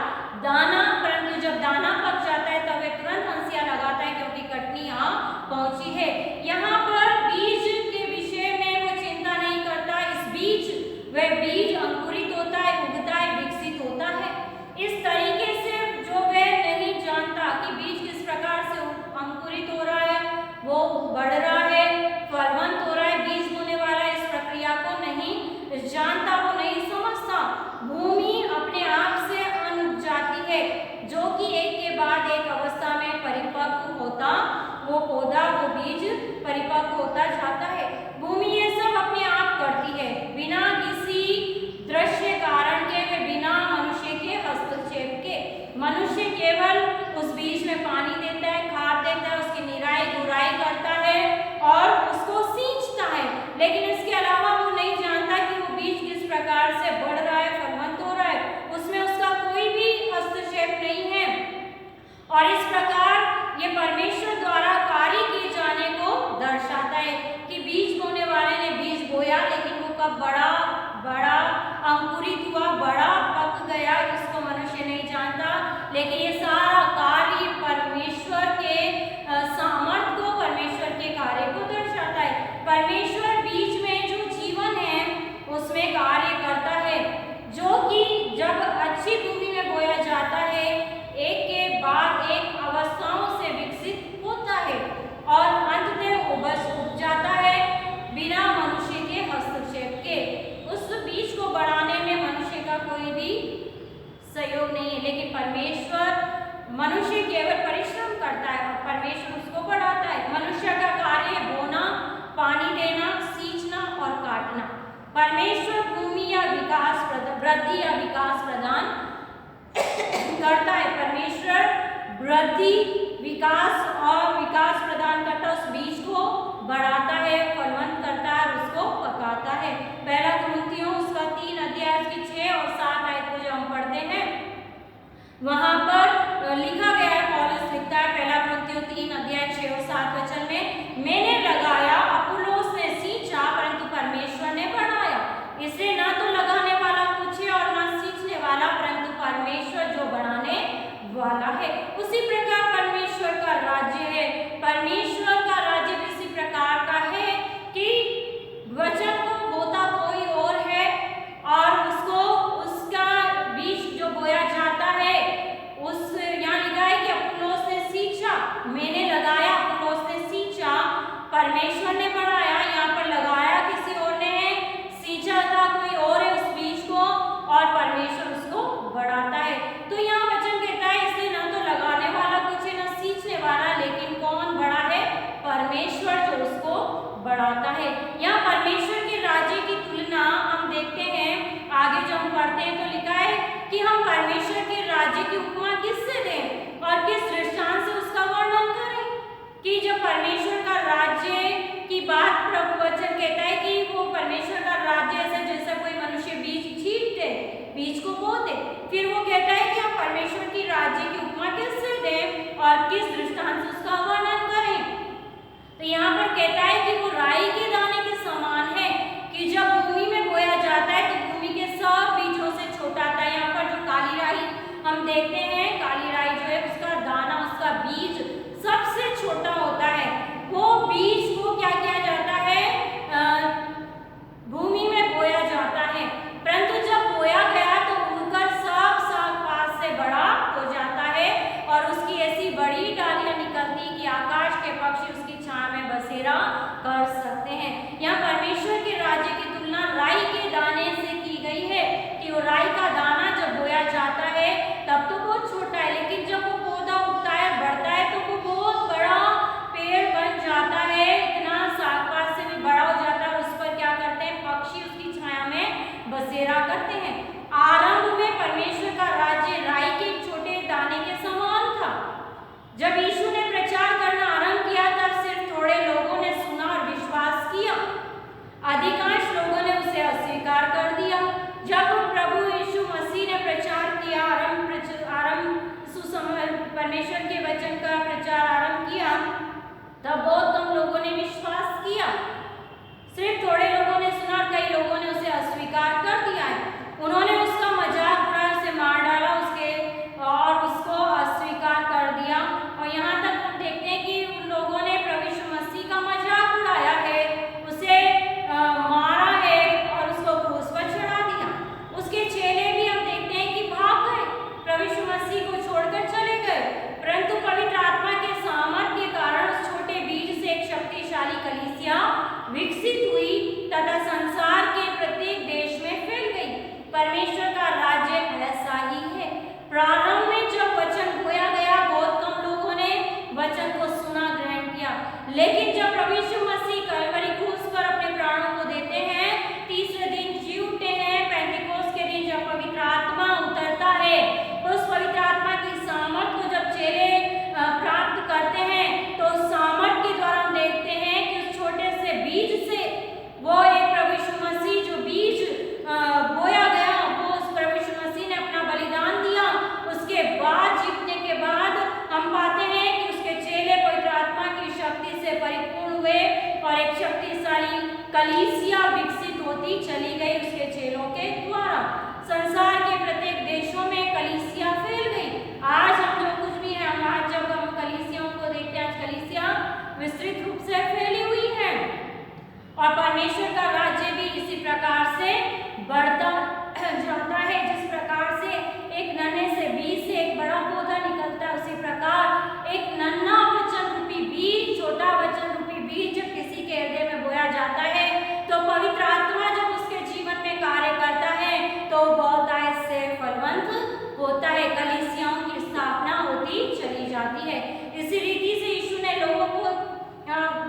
दाना, परंतु जब दाना पक जाता है तब वे तुरंत हंसिया लगाता है क्योंकि कटनी यहाँ पहुंची है। यहाँ पर बीज के विषय में वो चिंता नहीं करता, इस बीच वह बीज अंकुरित होता है, उगता है, विकसित होता है। इस तरीके से जो वह नहीं जानता कि बीज किस प्रकार से अंकुरित हो रहा है, वो बढ़ रहा है, फलवंत हो रहा है, बीज बोने वाला इस प्रक्रिया को नहीं जानता, वो नहीं समझता। भूमि अपने आप से अन जाती है जो कि एक के बाद एक अवस्था में परिपक्व होता, वो पौधा, वो बीज परिपक्व होता जाता है। भूमि ये सब अपने आप करती है बिना किसी दृश्य कारण के, वे बिना मनुष्य के हस्तक्षेप के। मनुष्य केवल उस बीज में पानी देता है, खाद देता है, उसकी निराई गुराई करता है और उसको सींचता है, लेकिन इसके अलावा वो नहीं जानता कि वो बीज किस प्रकार से बढ़ रहा है, फलवंत हो रहा है, उसमें उसका कोई भी हस्तक्षेप नहीं है। और इस प्रकार ये परमेश्वर द्वारा कार्य किए जाने को दर्शाता है कि बीज बोने वाले ने बीज बोया, लेकिन वो कब बड़ा अंकुरित हुआ, बड़ा पक गया, इसको मनुष्य नहीं जानता। लेकिन ये सारा कार्य परमेश्वर के सामर्थ्य को, परमेश्वर के कार्य को दर्शाता है। परमेश्वर बीज में जो जीवन है उसमें कार्य करता है, जो कि जब अच्छी भूमि में बोया जाता है एक के बाद एक अवस्थाओं से विकसित होता है और अंततः उग जाता है बिना मनुष्य के हस्तक्षेप के। उस बीज को बढ़ाने नहीं है, लेकिन परमेश्वर मनुष्य केवल परिश्रम करता है और परमेश्वर उसको बढ़ाता है। मनुष्य का कार्य है बोना, पानी देना, सींचना और काटना। परमेश्वर भूमि या वृद्धि या विकास प्रदान करता है। परमेश्वर वृद्धि, विकास प्रदान करता है, उस बीज को बढ़ाता है, फलवंत करता है और उसको पकाता है। पहला कुरिन्थियों उसका 3 अध्याय उसकी 6 और 7 आयत को जब हम पढ़ते हैं वहां पर लिखा गया है, पौलुस लिखता है पहला कुरिन्थियों 3 अध्याय 6 और 7 वचन में, मैंने लगाया, अपुल्लोस ने सींचा, परंतु परमेश्वर ने बढ़ाया। इसलिए ना तो लगाने वाला कुछ है और ना सींचने वाला, परंतु परमेश्वर जो बढ़ाने वाला है। उसी प्रकार परमेश्वर का राज्य है। परमेश्वर का राज्य इसी प्रकार का है कि वचन को बोता कोई और है और उसका बीज जो बोया जाता है, उस यहाँ लिखा है कि अपुल्लोस ने सींचा, मैंने लगाया, अपुल्लोस ने सींचा, परमेश्वर ने बढ़ाया। यहाँ पर लगाया किसी और ने है, सींचा था कोई और है उस बीज को और परमेश्वर उसको बढ़ाता है। तो यहाँ वचन कहता है इसलिए ना तो लगाने वाला कुछ है ना सींचने वाला, लेकिन कौन बड़ा है? परमेश्वर जो उसको बढ़ाता है। यहाँ परमेश्वर के राज्य की तुलना हम देखते हैं, आगे जो हम पढ़ते हैं तो लिखा है कि हम परमेश्वर के राज्य की उपमा किससे दें और किस दृष्टांत से उसका वर्णन करें। कि जब परमेश्वर का राज्य की बात प्रभु वचन कहता है कि वो परमेश्वर का राज्य ऐसे जैसा कोई मनुष्य बीज छींट दे, बीज को बो दे, फिर वो कहता है कि हम परमेश्वर की राज्य की उपमा किससे दें और किस दृष्टांत से उसका वर्णन करें। तो यहाँ पर कहता है कि वो राई के दाने के समान है कि जब भूमि में बोया जाता है तो भूमि के सब बीजों से छोटा था। यहाँ पर जो काली राई हम देखते हैं, काली राई जो है उसका दाना, उसका बीज सबसे छोटा होता है। वो बीज को क्या किया जाता है? भूमि में बोया जाता है, परंतु जब बोया गया तो उगकर सब साग पात से बड़ा हो जाता है और उसकी ऐसी बड़ी डालियां निकलती कि आकाश के पक्षी उसकी छाया में बसेरा कर सकते हैं। यहाँ परमेश्वर के राज्य की तुलना राई के दाने से की गई है कि वो राई का दाना जब बोया जाता है तब तो बहुत छोटा है, लेकिन जब वो पौधा उगता है, बढ़ता है तो वो बहुत बड़ा पेड़ बन जाता है, इतना साग पात से भी बड़ा हो जाता है और उस पर क्या करते हैं? पक्षी उसकी छाया में बसेरा करते हैं। आरंभ में परमेश्वर का राज्य राई के छोटे दाने के समान था। जब यीशु ने प्रचार करना आरंभ किया तब सिर्फ थोड़े लोगों ने सुना और विश्वास किया, अधिकांश लोगों ने उसे अस्वीकार कर दिया। जब प्रभु यीशु मसीह ने प्रचार किया, परमेश्वर के वचन का प्रचार आरंभ किया, तब बहुत कम लोगों ने विश्वास किया। सिर्फ थोड़े लोगों ने सुना और कई लोगों ने उसे अस्वीकार कर दिया है। उन्होंने उसका मजाक उड़ाया, उसे मार डाला और उसको अस्वीकार कर दिया। और यहाँ तक हम देखते हैं कि उन लोगों ने प्रभु यीशु मसीह का मजाक उड़ाया है, उसे मारा है और उसको क्रूस पर चढ़ा दिया। उसके चेले भी हम देखते हैं कि भाग गए, प्रभु यीशु मसीह को छोड़कर चले गए, परंतु पवित्र आत्मा के सामर्थ्य के कारण उस छोटे बीज से एक शक्तिशाली कलीसिया विकसित हुई तथा संसार के प्रत्येक देश में फैल गई। परमेश्वर का राज्य ऐसा ही है। प्रारंभ में जब वचन बोया गया, बहुत कम लोगों ने वचन को सुना, ग्रहण किया, लेकिन जब प्रभु यीशु मसीह कलवरी क्रूस पर अपने प्राणों को देते हैं, तीसरे दिन जी उठते हैं, पेंटिकोस्त के दिन जब पवित्र आत्मा उतरता है, तो उस पवित्र आत्मा की सामर्थ को जब चेले प्राप्त करते हैं, तो सामर्थ के द्वारा हम देखते हैं कि उस छोटे से बीज से वो एक प्रभु यीशु मसीह जो बीज बोया गया, वो उस प्रभु यीशु मसीह ने अपना बलिदान दिया। उसके बाद जीतने के बाद हम पाते हैं कि उसके चेले पवित्र आत्मा की शक्ति से परिपूर्ण हुए और एक शक्तिशाली कलीसिया विकसित होती चली गई उसके चेलों के द्वारा। संसार के प्रत्येक देशों में कलीसिया फैल गई। आज हम जो कुछ भी है, आज जब हम कलीसियाओं को देखते हैं, आज कलीसिया विस्तृत रूप से फैली हुई है और परमेश्वर का राज्य भी इसी प्रकार से बढ़ता जाता है। जिस प्रकार से एक नन्हे से बीज से एक बड़ा पौधा निकलता है, उसी प्रकार एक नन्हा वचन रूपी बीज, छोटा वचन रूपी बीज जब किसी के हृदय में बोया जाता है, तो पवित्र आत्मा जब उसके जीवन में कार्य करता है तो बहुत से फलवंत होता है। है। इसी रीति से यीशु ने लोगों को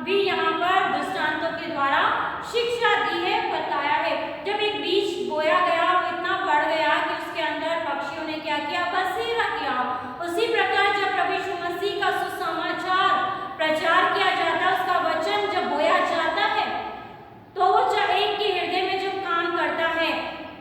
भी यहाँ पर दृष्टांतों के द्वारा शिक्षा दी है, बताया है। जब एक बीज बोया गया वो इतना बढ़ गया कि उसके अंदर पक्षियों ने क्या किया, बसेरा किया। उसी प्रकार जब प्रभु यीशु मसीह का सुसमाचार प्रचार किया जाता है, उसका वचन जब बोया जाता है, तो वो एक के हृदय में जब काम करता है,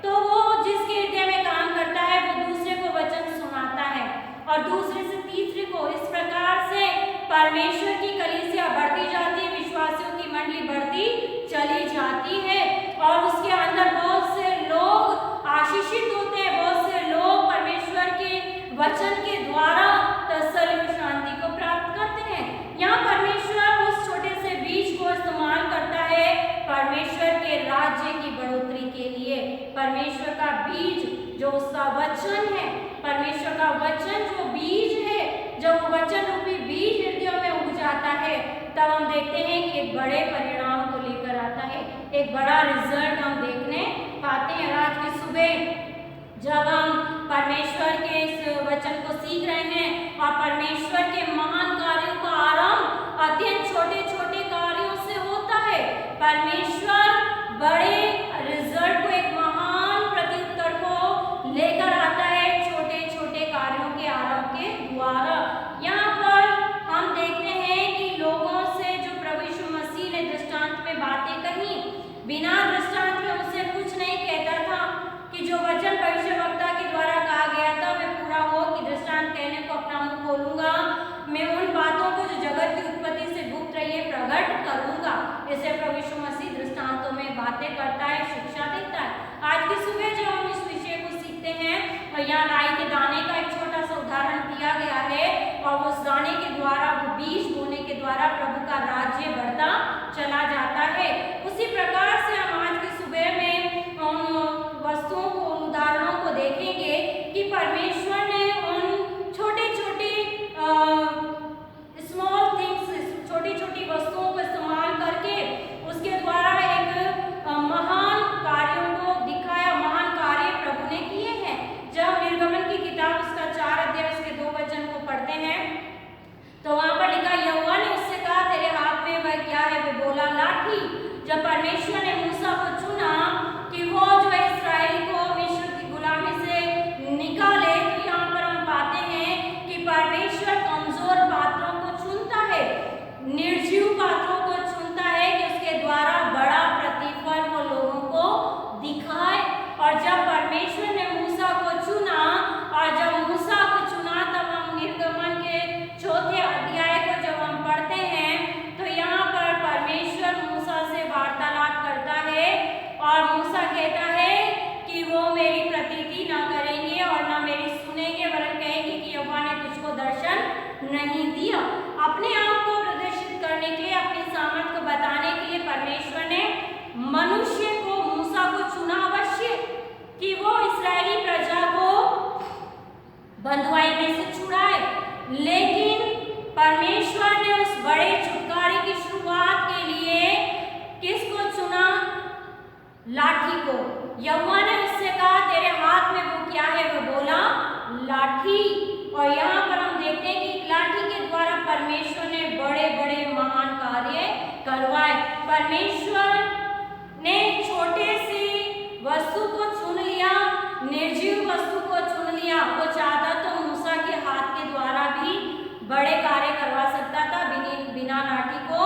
तो वो जिसके हृदय में काम करता है वो दूसरे को वचन सुनाता है और दूसरे से तीसरे को। इस प्रकार से परमेश्वर की कलीसिया बढ़ती जाती है, विश्वासियों की मंडली बढ़ती चली जाती है और उसके अंदर बहुत से लोग आशीषित होते हैं, बहुत से लोग परमेश्वर के वचन के द्वारा तसल्ली और शांति को प्राप्त करते हैं। यहाँ परमेश्वर उस छोटे से बीज को इस्तेमाल करता है परमेश्वर के राज्य की बढ़ोतरी के लिए। परमेश्वर का बीज जो उसका वचन है, परमेश्वर का वचन जो बीज है, जब वचन रूपी बीज हृदयों में उग जाता है, तब हम देखते हैं कि एक बड़े परिणाम को लेकर आता है, एक बड़ा रिजल्ट हम देखने पाते हैं। आज की सुबह जब हम परमेश्वर के इस वचन को सीख रहे हैं और परमेश्वर के महान कार्यों का आरंभ अत्यंत छोटे छोटे कार्यों से होता है। परमेश्वर बड़े रिजल्ट को, एक महान प्रत्युत्तर को लेकर आता है छोटे छोटे कार्यों के आरंभ के द्वारा। यहाँ पर हम देखते हैं कि लोगों से जो प्रभु यीशु मसीह ने दृष्टांत में बातें कही, बिना दृष्टांत में उससे कुछ नहीं कहता था कि जो वचन भविष्यवक्ता के द्वारा कहा गया था वे पूरा हो, कि दृष्टांत कहने को अपना मुंह खोलूंगा, मैं उन बातों को जो जगत की उत्पत्ति से गुप्त रही है प्रकट करूंगा। इसे प्रभु यीशु मसीह दृष्टांतों में बातें करता है, शिक्षा देता है। आज की सुबह जब हम इस विषय को सीखते हैं और यहाँ राई के दाने का एक छोटा सा उदाहरण दिया गया है और उस दाने के द्वारा, वो बीज बोने के द्वारा प्रभु का राज्य बढ़ता चला जाता है। उसी प्रकार से हम आज की सुबह में वस्तुओं को, उदाहरणों को देखेंगे कि परमेश्वर ने उन छोटे छोटे स्मॉल थिंग्स, छोटी छोटी वस्तुओं को इस्तेमाल करके उसके द्वारा एक महान कार्यों को दिखाया, महान कार्य प्रभु ने किए हैं। जब निर्गमन की किताब उसका 4 अध्याय उसके 2 वचन को पढ़ते हैं तो वहां पर लिखा, यहोवा ने उससे कहा तेरे हाथ में वह क्या है? वे बोला लाठी। जब परमेश्वर ने मूसा को चुना कि वो जो इस्राएल को मिस्र की गुलामी से निकाले, तो यहाँ पर हम पाते हैं कि परमेश्वर कमजोर पात्रों को चुनता है, निर्जीव पात्रों को चुनता है कि उसके द्वारा बड़ा प्रतिफल वो लोगों को दिखाए। और जब परमेश्वर ने मूसा को चुना और जब मूसा को चुना, तब हम निर्गमन के 4 अध्याय को जब हम पढ़ते हैं तो यहाँ पर परमेश्वर मूसा से वार्तालाप करता है और मूसा कहता है कि वो मेरी प्रतीति ना करेंगे और ना मेरी सुनेंगे, वरन कहेंगे कि यहोवा ने तुझको दर्शन नहीं दिया। अपने आप को प्रदर्शित करने के लिए, अपनी सामर्थ को बताने के लिए परमेश्वर ने मनुष्य को, मूसा को चुना अवश्य कि वो इस्राएली प्रजा को बंधुआई में से छुड़ाए, लेकिन परमेश्वर ने उस बड़े छुटकारे की शुरुआत के लिए किसको चुना? लाठी को। यहोवा ने उससे कहा तेरे हाथ में वो क्या है? वो बोला लाठी। और यहाँ पर हम देखते हैं कि लाठी के द्वारा परमेश्वर ने बड़े बड़े महान कार्य करवाए। परमेश्वर ने छोटे से वस्तु को चुन लिया, निर्जीव वस्तु को चुन लिया। वो चाहता तो मूसा के हाथ के द्वारा भी बड़े कार्य करवा सकता था, बिना लाठी को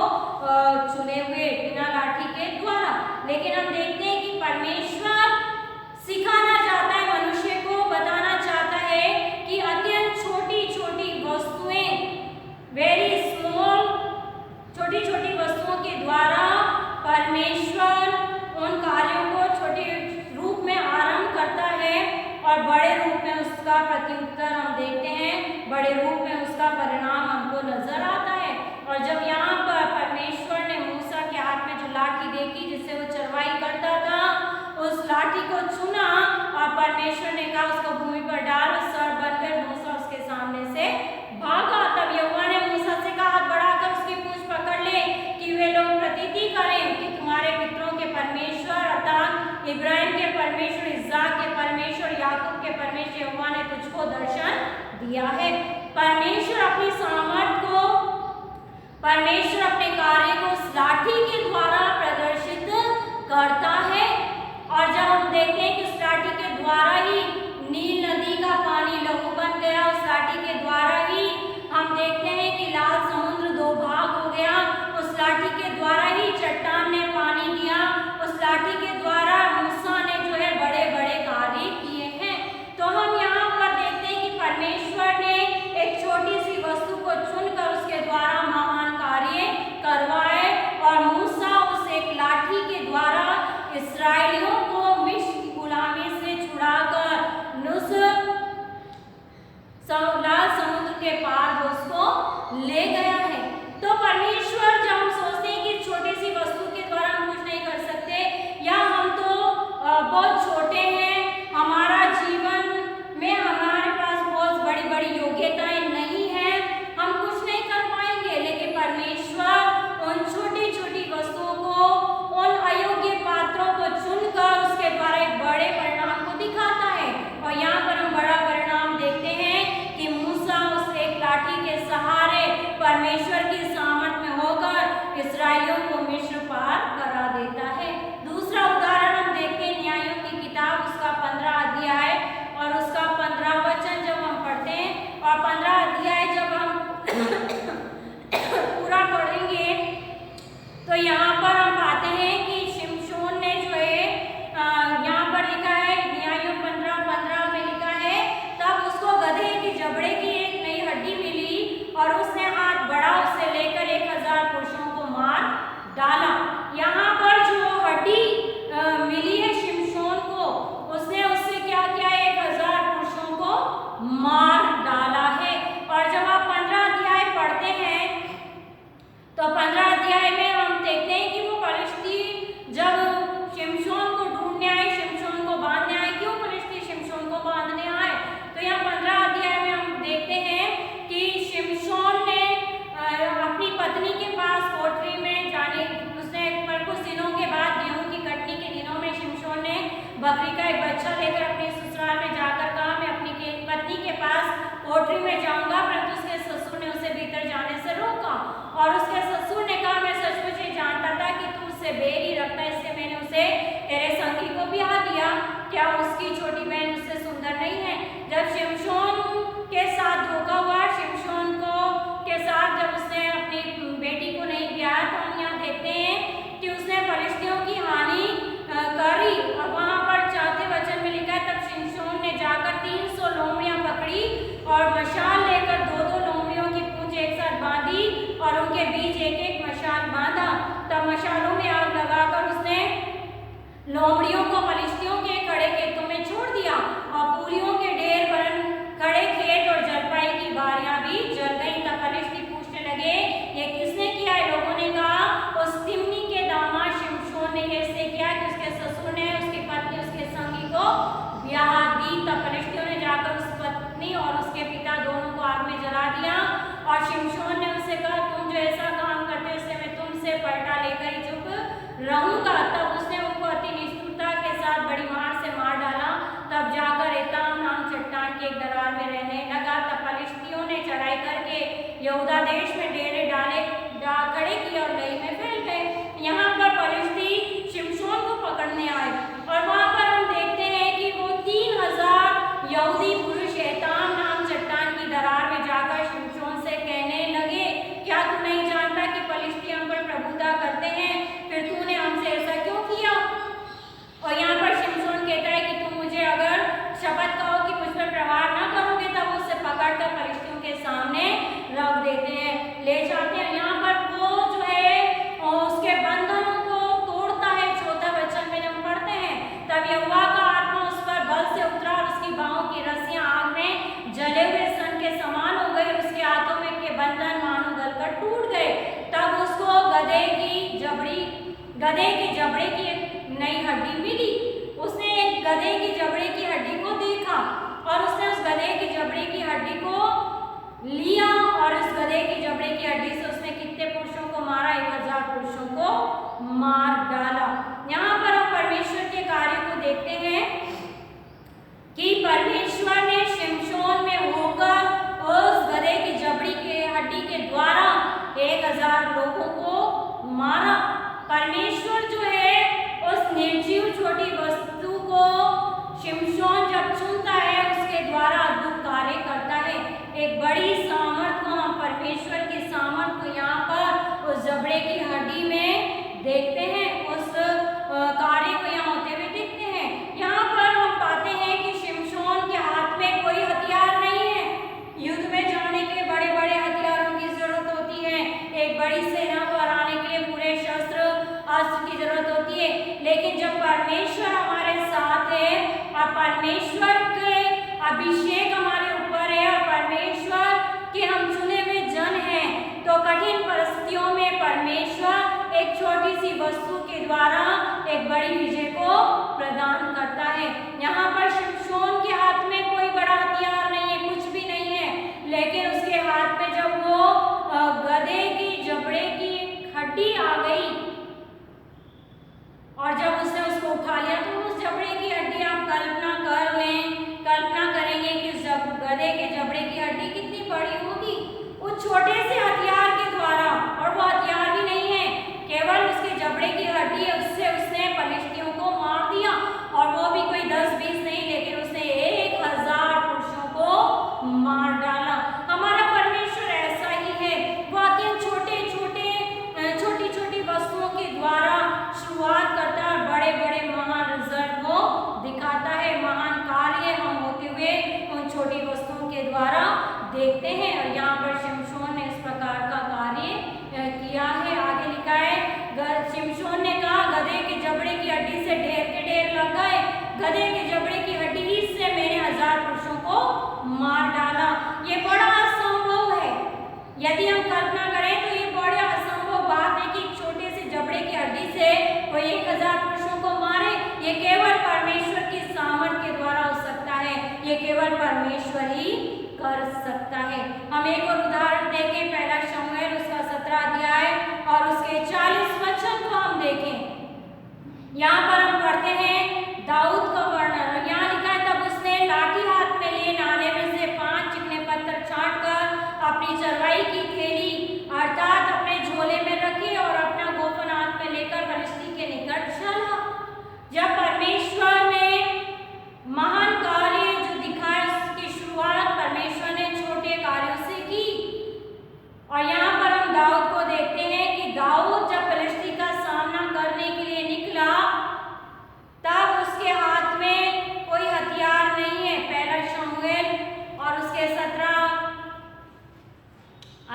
चुने हुए, बिना लाठी के द्वारा। लेकिन हम देखते हैं कि परमेश्वर सिखाना चाहता है, मनुष्य को बताना चाहता है कि अत्यंत छोटी छोटी वस्तुएं, वेरी स्मॉल, छोटी छोटी वस्तुओं के द्वारा परमेश्वर उन कार्यों को छोटे रूप में आरंभ करता है और बड़े रूप में उसका प्रत्युत्तर हम देखते हैं, बड़े रूप में उसका परिणाम हमको नजर आता है। और जब यहाँ पर परमेश्वर ने मूसा के हाथ में जो लाठी देखी जिससे वो चरवाई करता था, उस लाठी को चुना और परमेश्वर ने कहा उसको भूमि पर डाल, सर बनकर मूसा उसके सामने से भागा। तब यहोवा ने मूसा से कहा हाथ बढ़ाकर उसकी पूंछ पकड़ ले कि वे लोग प्रतीति करें कि तुम्हारे पितरों के परमेश्वर अर्थात इब्राहिम के परमेश्वर, इसहाक के परमेश्वर, याकूब के परमेश्वर यहोवा ने तुझको दर्शन दिया है। परमेश्वर अपनी सामर्थ को, परमेश्वर अपने कार्य को उस लाठी के द्वारा प्रदर्शित करता है। और जब हम देखते हैं कि उस लाठी के द्वारा ही नील नदी का पानी लहू बन गया, उस लाठी के द्वारा ही हम देखते हैं कि लाल समुद्र दो भाग हो गया, उस लाठी के द्वारा ही चट्टान ने पानी दिया, उस लाठी के द्वारा मूसा ने जो है बड़े बड़े कार्य किए हैं। तो हम यहाँ पर देखते हैं कि परमेश्वर ने एक छोटी सी वस्तु को चुनकर उसके द्वारा महान कार्य करवाए और मूसा उस एक लाठी के द्वारा इस्राएलियों को मिस्र की गुलामी से छुड़ाकर लाल समुद्र के पार उसको ले गया है। तो परमेश्वर, जब हम सोचते हैं कि छोटी सी वस्तु के द्वारा हम कुछ नहीं कर सकते या हम तो बहुत छोटे हैं, हमारा जीवन में हमारे पास बहुत बड़ी बड़ी योग्यताएं नहीं हैं, हम कुछ नहीं कर पाएंगे, लेकिन परमेश्वर उन छोटी छोटी वस्तुओं को, उन अयोग्य पात्रों को चुनकर उसके द्वारा एक बड़े परिणाम को दिखाता है। और यहाँ पर हम बड़ा परिणाम देखते हैं कि मूसा उस एक लाठी के सहारे परमेश्वर की सामर्थ में होकर इस्राएलियों को मिस्र पार करा देता है। दूसरा उदाहरण हम देखते हैं न्यायों की किताब, उसका 15 अध्याय और उसका 15 वचन जब हम पढ़ते हैं और 15 अध्याय जब हम पूरा पढ़ेंगे तो यहाँ पर हम पाते हैं कि शिमशोन ने जो है यहाँ पर लिखा है, न्यायों 15:15 में लिखा है, तब उसको गधे के जबड़े की एक नई हड्डी मिली और उसने हाथ बढ़ा, उससे लेकर 1000 पुरुषों को मार डाला। यहाँ पर जो हड्डी मिली है शिमशोन को, उसने उससे क्या किया, 1000 पुरुषों को मार डाला है। और जब आप 15 अध्याय पढ़ते हैं तो 15 अध्याय में हम देखते हैं कि वो फलिश्ती जब शिमशोन को ढूंढने आए, शिमशोन को बांधने आए। क्यों फलिश्ती शिमशोन को बांधने आए? तो यहाँ 15 अध्याय में हम देखते हैं कि शिमशोन ने अपनी पत्नी के पास कोठरी में जाने, उसने पर कुछ दिनों के बाद, गेहूं की कटनी के दिनों में शिमशोन ने बकरी का एक बच्चा लेकर अपने ससुराल में जाकर कहा, मैं अपनी पत्नी के पास कोठरी में जाऊंगा, परंतु उसके ससुर ने उसे भीतर जाने से रोका। और उसके ससुर ने कहा, मैं सचमुच ही जानता था कि तू उससे बैर ही रखता, इससे मैंने उसे तेरे संगी को ब्याह दिया। क्या उसकी छोटी बहन उससे सुंदर नहीं है? जब शिमशोन के साथ धोखा हुआ, शिमशोन को के साथ जब उसने अपनी बेटी को नहीं ब्याह, तो हम यहाँ देखते हैं कि उसने फलिश्तियों की हानि करी। और वहाँ पर 4 वचन में लिखा है, तब शिमशोन ने जाकर 300 लोमड़ियाँ पकड़ी और मशाल लेकर 2-2 लोमड़ियों की पूंछ एक साथ बांधी और उनके बीच एक एक मशाल बांधा। तब मशालों में आग लगाकर उसने लोमड़ियों को फलिश्तियों के खड़े खेतों में छोड़ दिया और पूरियों के ढेर पर खड़े खेत और जलपाई की बारियां भी जल गईं। तब फलिश्ती पूछने लगे, ये किसने किया है? लोगों ने कहा, उस तिम्नी के दामाद शिमशोन ने ऐसे किया कि उसके ससुर ने उसकी पत्नी उसके संगी को ब्याह दी। तब फलिश्तियों ने जाकर उस पत्नी और उसके पिता दोनों को आग में जला दिया। और शिमशोन ने उससे कहा, तुम जो ऐसा काम करते हो उससे मैं तुमसे पलटा लेकर ही चुप रहूंगा। तब उसने उनको अति निष्ठुरता के साथ बड़ी मार से मार डाला। तब जाकर एताम नाम चट्टान के एक दरार में रहने लगा। तब फलिश्तियों ने चढ़ाई करके यहूदा देश में डेरे खड़े किए और लई में फैल गए। यहाँ पर फलिश्ती शिमशोन को पकड़ने आए और वहाँ पर हम देखते हैं कि वो 3000 यहूदी पुरुष एताम नाम चट्टान की दरार में जाकर शिमशोन से कहने लगे, क्या तू नहीं जानता कि फलिश्ती हम पर प्रभुता करते हैं? फिर तूने हमसे ऐसा क्यों किया? और यहाँ पर शिमशोन कहता है कि तुम मुझे अगर शपथ कहो कि मुझ पर प्रहार ना करोगे, तब उससे पकड़कर फलिश्तियों के सामने रख देते हैं, ले जाते हैं। यहाँ पर वो जो है उसके बंधनों को तोड़ता है। 4 वचन में जब पढ़ते हैं, तब यहोवा का आत्मा उस पर बल से उतरा और उसकी बाहों की रस्सियां आग में जले हुए सन के समान हो गई, उसके हाथों में के बंधन मानो गलकर टूट गए। तब उसको गधे के जबड़े की एक नई हड्डी मिली। उसने एक गधे की जबड़े की हड्डी को देखा और उसने उस गधे की जबड़े की हड्डी को लिया और उस गधे की जबड़े की हड्डी से उसने कितने पुरुषों को मारा? 1000 पुरुषों को मार डाला। यहाँ पर हम परमेश्वर के कार्य को देखते हैं कि परमेश्वर ने शिमशोन में होकर उस गधे 1000 लोगों को मारा। परमेश्वर जो है उस निर्जीव छोटी वस्तु को शिमशोन जब चुनता है उसके द्वारा अद्भुत कार्य करता है। एक बड़ी सामर्थ को हम परमेश्वर की सामर्थ को यहाँ पर उस जबड़े की हड्डी में देखते हैं, उस कार्य को यहाँ होते हुए देखते हैं। यहाँ पर हम पाते हैं कि शिमशोन के हाथ में कोई हथियार नहीं है। युद्ध में जाने के लिए बड़े बड़े हथियारों की जरूरत होती है, एक बड़ी सेना को हराने के लिए पूरे शस्त्र अस्त्र की जरूरत होती है। लेकिन जब परमेश्वर हमारे साथ है और परमेश्वर के अभिषेक हमारे ऊपर है और परमेश्वर के हम चुने हुए जन हैं, तो कठिन परिस्थितियों में परमेश्वर एक छोटी सी वस्तु के द्वारा एक बड़ी विजय को प्रदान करता है। यहाँ पर शिमशोन के हाथ में कोई बड़ा हथियार नहीं है, कुछ भी नहीं है, लेकिन उसके हाथ में जब वो गधे की जबड़े की हड्डी आ गई और जब उसने उसको उठा लिया, तो उस जबड़े की हड्डी आप कल्पना कर लें, कल्पना करेंगे कि जब गधे के जबड़े की हड्डी कितनी बड़ी होगी। उस छोटे से हथियार के द्वारा, और वो हथियार भी नहीं है, केवल उसके जबड़े की हड्डी है, उससे उसने फलिश्तियों को मार दिया। और वो भी कोई 10-20 नहीं, लेकिन उसने 1000 पुरुषों को मार डाला। हमारा परमेश्वर ऐसा ही है, वो अत्यंत छोटी छोटी वस्तुओं के द्वारा शुरुआत करता है, बड़े बड़े महान रिजल्ट को दिखाता है। महान कार्य हम होते हुए उन छोटी वस्तुओं के द्वारा देखते हैं। और यहाँ पर शिमशोन ने इस प्रकार का कार्य किया है। आगे लिखा है, शिमशोन ने कहा, गधे के जबड़े की हड्डी से ढेर के ढेर लग गए, गधे के जबड़े की हड्डी ही से मैंने 1000 पुरुषों को मार डाला। ये बड़ा असंभव है। यदि हम कल्पना करें तो ये बड़ा असंभव बात है कि छोटे से जबड़े की हड्डी से कोई 1000 पुरुषों को मारे। ये केवल परमेश्वर की सामर्थ के द्वारा हो सकता है, ये केवल परमेश्वर ही कर सकता है। हम एक और उदाहरण देखें, पहला शमूएल उसका 17 अध्याय और उसके 40 वचन को हम देखें। यहाँ पर हम पढ़ते हैं दाऊद का वर्णन। यहाँ लिखा है, तब उसने लाठी हाथ में लिए नाले में से 5 चिकने पत्थर छांटकर अपनी चरवाई की थैली अर्थात अपने झोले में रखी और अपना गोफन हाथ में लेकर फलिश्ती के निकट चला। जब परमेश्वर ने महान कार्य जो दिखाए, उसकी शुरुआत परमेश्वर ने छोटे कार्यों से की। और यहाँ पर हम दाऊद को देखते हैं कि दाऊद जब फलिश्ती का सामना करने के लिए निकला, तब उसके हाथ में कोई हथियार नहीं है। पहला शमूएल और उसके 17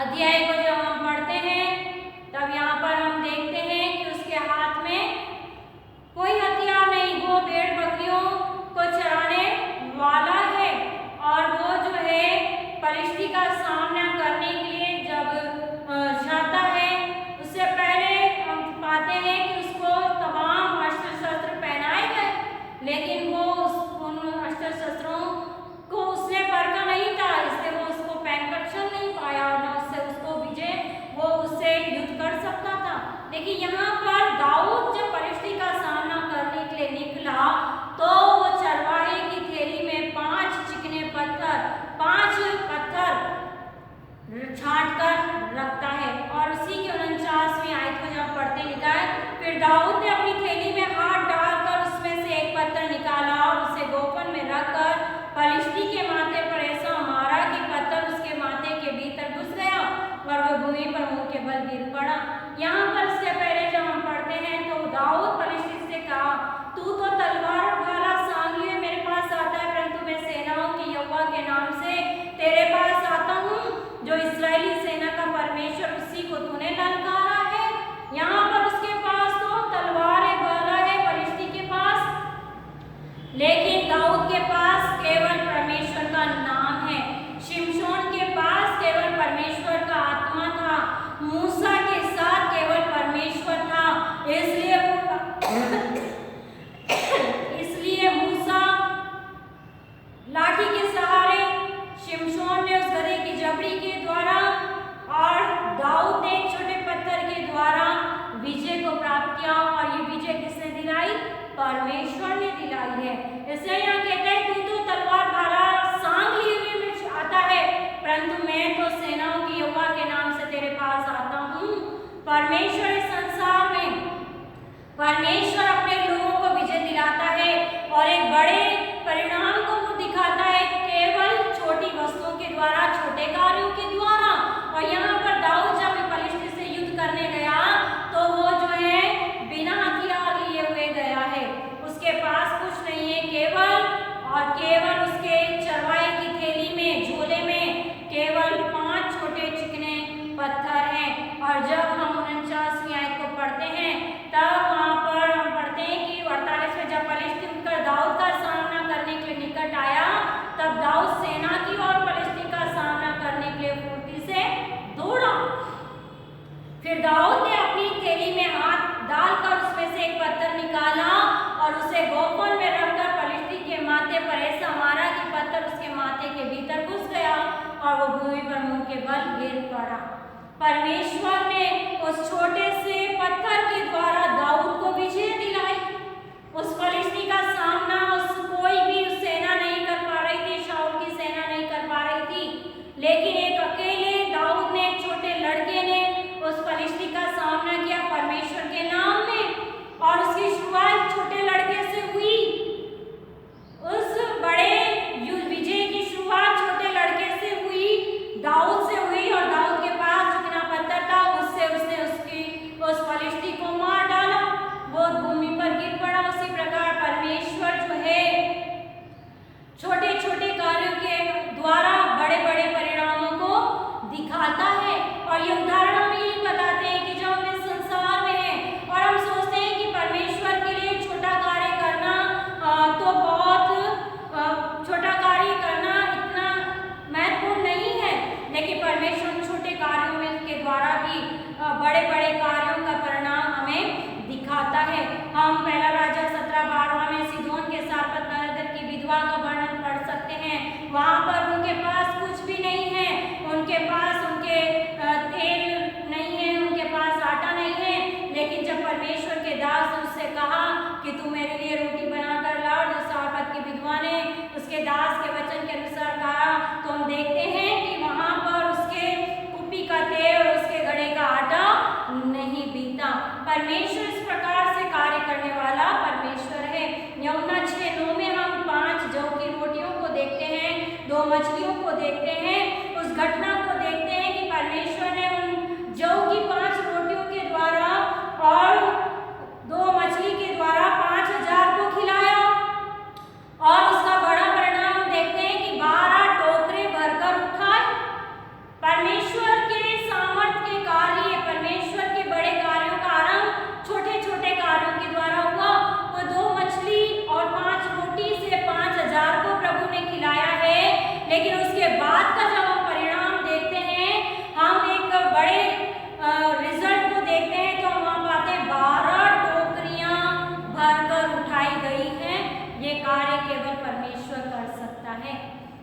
अध्याय को जब हम पढ़ते हैं, तब यहाँ पर हम देखते हैं कि उसके हाथ में कोई हथियार नहीं, वो भेड़ बकरियों को चराने वाला है। और वो जो है फलिश्ती का सामना करने के लिए जब जाता है, उससे पहले हम पाते हैं कि उसको तमाम अस्त्र शस्त्र पहनाए गए, लेकिन वो उन अस्त्र शस्त्रों को उसने परखा नहीं था, इसलिए वो उसको पहनकर चल नहीं पाया और न उससे उसको विजय वो उससे युद्ध कर सकता था। लेकिन यहाँ पर दाऊद जब फलिश्ती का सामना करने के लिए निकला, तो वो चरवाहे की थैली में 5 चिकने पत्थर, 5 पत्थर छांट कर रखता है। और उसी के 49वीं आयत को जब पढ़ते लिखा है, फिर दाऊद ने अपनी थैली में हाथ डालकर उसमें से एक पत्थर निकाला और उसे गोफन में रखकर फलिश्ती के माथे पर ऐसा मारा कि पत्थर उसके माथे के भीतर घुस गया और वह भूमि पर मुंह के बल गिर पड़ा। यहाँ पर इससे पहले जब हम पढ़ते हैं, तो दाऊद फलिश्ती से कहा, तू तो तलवार और भाला सांग लिए मेरे पास आता है, परंतु मैं सेनाओं के यहोवा के नाम से तेरे पास आता हूँ, जो इस्राएली सेना का परमेश्वर, उसी को तूने ललकारा है। यहाँ पर उसके पास तो तलवार है, भाला है फलिश्ती के पास, लेकिन दाऊद के पास केवल परमेश्वर का नाम है। शिमशोन के पास केवल परमेश्वर का आत्मा था, मूसा के साथ केवल परमेश्वर था। इसलिए परमेश्वर इस संसार में परमेश्वर अपने लोगों को विजय दिलाता है और एक बड़े परिणाम को वो दिखाता है केवल छोटी वस्तुओं के द्वारा, छोटे कार्यों के द्वारा। और यहाँ पर दाऊद जब फिलिस्ती से युद्ध करने गया तो वो जो है बिना हथियार लिए हुए गया है, उसके पास कुछ नहीं है, केवल उसके चरवाहे की थैली में, झोले में केवल 5 छोटे चिकने पत्थर हैं। और जब हम 49वीं आयत को पढ़ते हैं तब वहाँ पर हम पढ़ते हैं कि 48 में जब फिलिस्ती उठकर दाऊद का सामना करने के लिए निकट आया तब दाऊद सेना की और फिलिस्ती का सामना करने के लिए फुर्ती से दौड़ा। फिर दाऊद ने अपनी थैली में हाथ डालकर उसमें से एक पत्थर निकाला और उसे गोफन में रखकर फिलिस्ती के माथे पर ऐसा मारा कि पत्थर उसके माथे के भीतर घुस गया और वो भूमि पर मुंह के बल गिर पड़ा। परमेश्वर ने उस छोटे से पत्थर के द्वारा दाऊद को विजय दिलाई। उस फिलिस्ती का सामना कोई भी सेना नहीं कर पा रही थी, शाऊल की सेना नहीं कर पा रही थी, लेकिन एक अकेले दाऊद ने, एक छोटे लड़के ने उस फिलिस्ती का सामना किया परमेश्वर के नाम में। और उसकी शुरुआत छोटे लड़के से हुई। उस बड़े विजय की शुरुआत छोटे लड़के से हुई, दाऊद से हुई। और दाऊद के पास जितना पत्थर था उससे उसने उस फिलिस्ती को मार डाला, वो भूमि पर गिर पड़ा। उसी प्रकार परमेश्वर जो है छोटे छोटे कार्यों के द्वारा बड़े बड़े परिणामों को दिखाता है। और ये उदाहरण हमें यही बताते हैं कि जब हम इस संसार में हैं और हम सोचते हैं कि परमेश्वर के लिए छोटा कार्य करना तो बहुत छोटा कार्य करना इतना महत्वपूर्ण नहीं है, लेकिन परमेश्वर छोटे कार्यों में के द्वारा भी बड़े बड़े कार्यों का परिणाम हमें दिखाता है। हम पहला राजा 17:12 में सीदोन के सारपत नगर की विधवा का वर्णन पढ़ सकते हैं। वहाँ पर उनके पास कुछ भी नहीं है, उनके पास उनके तेल नहीं है, उनके पास आटा नहीं है, लेकिन जब परमेश्वर के दास ने उससे कहा कि तू मेरे लिए रोटी बना कर ला, और जो सारपत की विधवा ने उसके दास के वचन के अनुसार कहा, तो हम देखते हैं कि वहाँ पर उसके कुप्पी का तेल और उसके घड़े का आटा नहीं बीता। परमेश्वर इस प्रकार से कार्य करने वाला परमेश्वर है। यूहन्ना 6:9 में हम 5 जौ की रोटियों को देखते हैं, 2 मछलियों को देखते हैं। उस घटना को देखते हैं कि परमेश्वर ने उन जौ की 5 रोटियों के द्वारा और 2 मछली के द्वारा 5000 को खिलाया। और उसका बड़ा परिणाम हम देखते हैं कि 12 टोकरे भरकर उठाए। परमेश्वर के सामर्थ्य के कार्य, परमेश्वर के बड़े कार्यों का आरंभ छोटे छोटे कार्यों के द्वारा हुआ। वो 2 मछली और 5 रोटी से 5000 को प्रभु ने खिलाया है। लेकिन उसके बाद का जब हम परिणाम देखते हैं, हम एक बड़े रिजल्ट को देखते हैं, तो हम वहाँ पाते हैं 12 टोकरियाँ भरकर उठाई गई हैं। ये कार्य केवल परमेश्वर कर सकता है।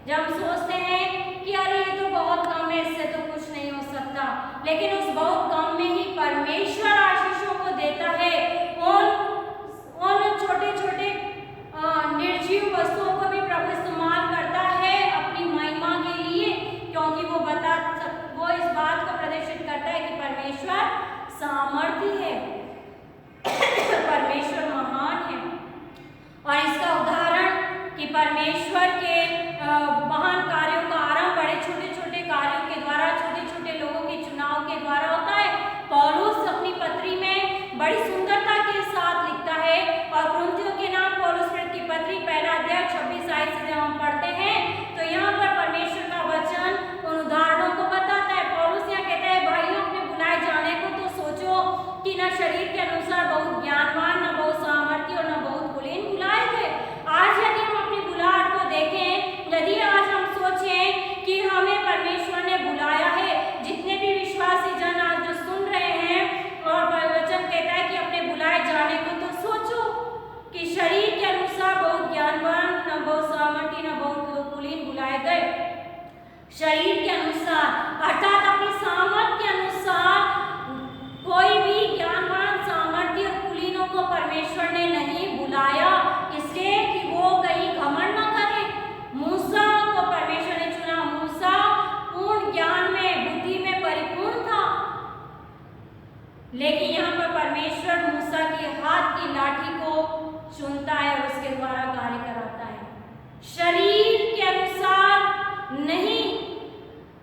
जब हम सोचते हैं कि अरे ये तो बहुत कम है, इससे तो कुछ नहीं हो सकता, लेकिन उस बहुत कम में ही परमेश्वर आशीषों को देता है। उन छोटे छोटे निर्जीव वस्तुओं को भी प्रभु इस्तेमाल करता है अपनी महिमा के लिए, क्योंकि वो इस बात को प्रदर्शित करता है कि परमेश्वर सामर्थी है, परमेश्वर महान है। और इसका उदाहरण कि परमेश्वर के महान कार्यों का आरंभ बड़े छोटे छोटे कार्यों के द्वारा, छोटे छोटे लोगों के चुनाव के द्वारा होता है। पौलुस अपनी पत्री में बड़ी सुंदरता लेकिन यहाँ पर परमेश्वर मूसा के हाथ की लाठी को चुनता है और उसके द्वारा कार्य कराता है, शरीर के अनुसार नहीं,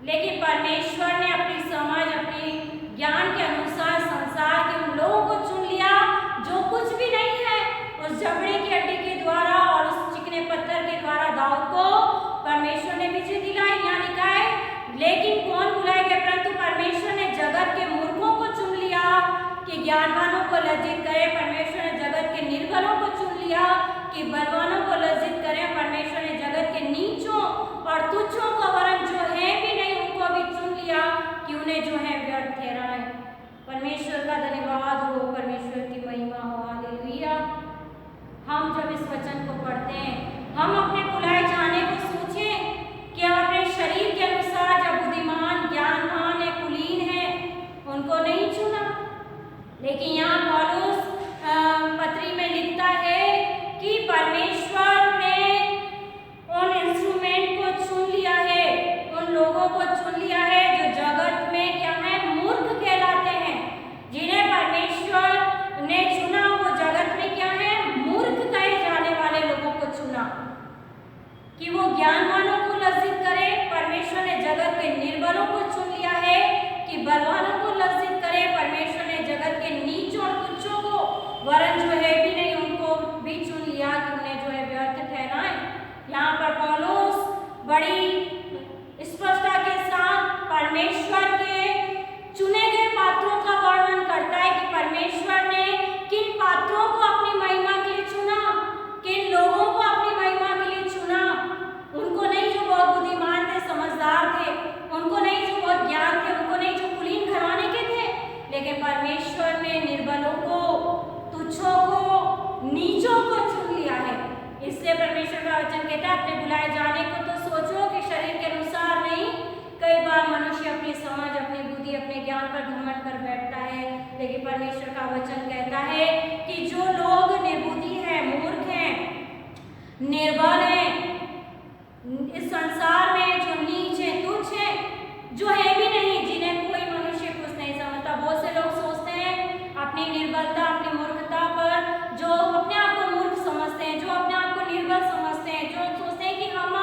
लेकिन परमेश्वर ने अपनी समझ, अपने ज्ञान के अनुसार संसार के उन लोगों को चुन लिया जो कुछ भी नहीं है। उस जबड़े की हड्डी के द्वारा और उस चिकने पत्थर के द्वारा दाऊद को परमेश्वर ने विजय दिलाई। यहाँ लिखा है, लेकिन कौन बुलाए गए, परंतु परमेश्वर ने जगत के मूर्खों को चुन लिया कि ज्ञानवानों को लज्जित करे। परमेश्वर ने जगत के निर्बलों को चुन लिया कि बलवानों को लज्जित करे। परमेश्वर ने जगत के नीचों और तुच्छों को, वरन जो है भी नहीं उनको भी चुन लिया कि उन्हें जो है व्यर्थ ठहराए। परमेश्वर का धन्यवाद हो, परमेश्वर की महिमा हो। हालेलुया। हम जब इस वचन को पढ़ते हैं, हम अपने बुलाए जाने को सोचें कि हम अपने शरीर के अनुसार जब बुद्धिमान, ज्ञानवान है, कुलीन है, उनको नहीं चुना। लेकिन यहाँ पौलुस पत्री में लिखता है कि परमेश्वर ने उन इंस्ट्रूमेंट को चुन लिया है, उन लोगों को चुन लिया है जो जगत में क्या है, मूर्ख कहलाते हैं। जिन्हें परमेश्वर ने चुना वो जगत में क्या है, मूर्ख कहे जाने वाले लोगों को चुना कि वो ज्ञानवानों को लज्जित करे। परमेश्वर ने जगत के निर्बलों को चुन लिया है कि बलवानों को लज्जित करे। परमेश्वर ने जगत के नीचों और तुच्छों को, वरन जो है भी नहीं उनको भी चुन लिया कि उन्हें जो है व्यर्थ ठहराए। यहाँ पर पौलुस बड़ी स्पष्टता के साथ परमेश्वर के चुने गए पात्रों का वर्णन करता है कि परमेश्वर ने किन पात्रों को अपनी महिमा के लिए चुना, किन लोगों को अपनी महिमा के लिए चुना। उनको नहीं जो बहुत बुद्धिमान थे, समझदार थे, उनको नहीं जो बहुत ज्ञान थे, उनको नहीं जो कुलीन घराने के थे, लेकिन परमेश्वर ने निर्बलों को, तुच्छों को, नीचों को चुन लिया है। इसलिए परमेश्वर का वचन कहता है, अपने बुलाए जाने को तो सोचो कि शरीर के अनुसार नहीं। कई बार मनुष्य अपनी समझ, अपनी बुद्धि, अपने ज्ञान पर घमंड कर बैठता है, लेकिन परमेश्वर का वचन कहता है कि जो लोग निर्बुद्धि हैं, मूर्ख हैं, निर्बल हैं, इस संसार में जो नीच है, तुच्छ है, जो है भी नहीं, जिन्हें कोई मनुष्य कुछ नहीं समझता। बहुत से लोग सोचते हैं अपनी निर्बलता, अपनी मूर्खता पर, जो अपने आप को मूर्ख समझते हैं, जो अपने आप को निर्बल समझते हैं, जो सोचते हैं कि हम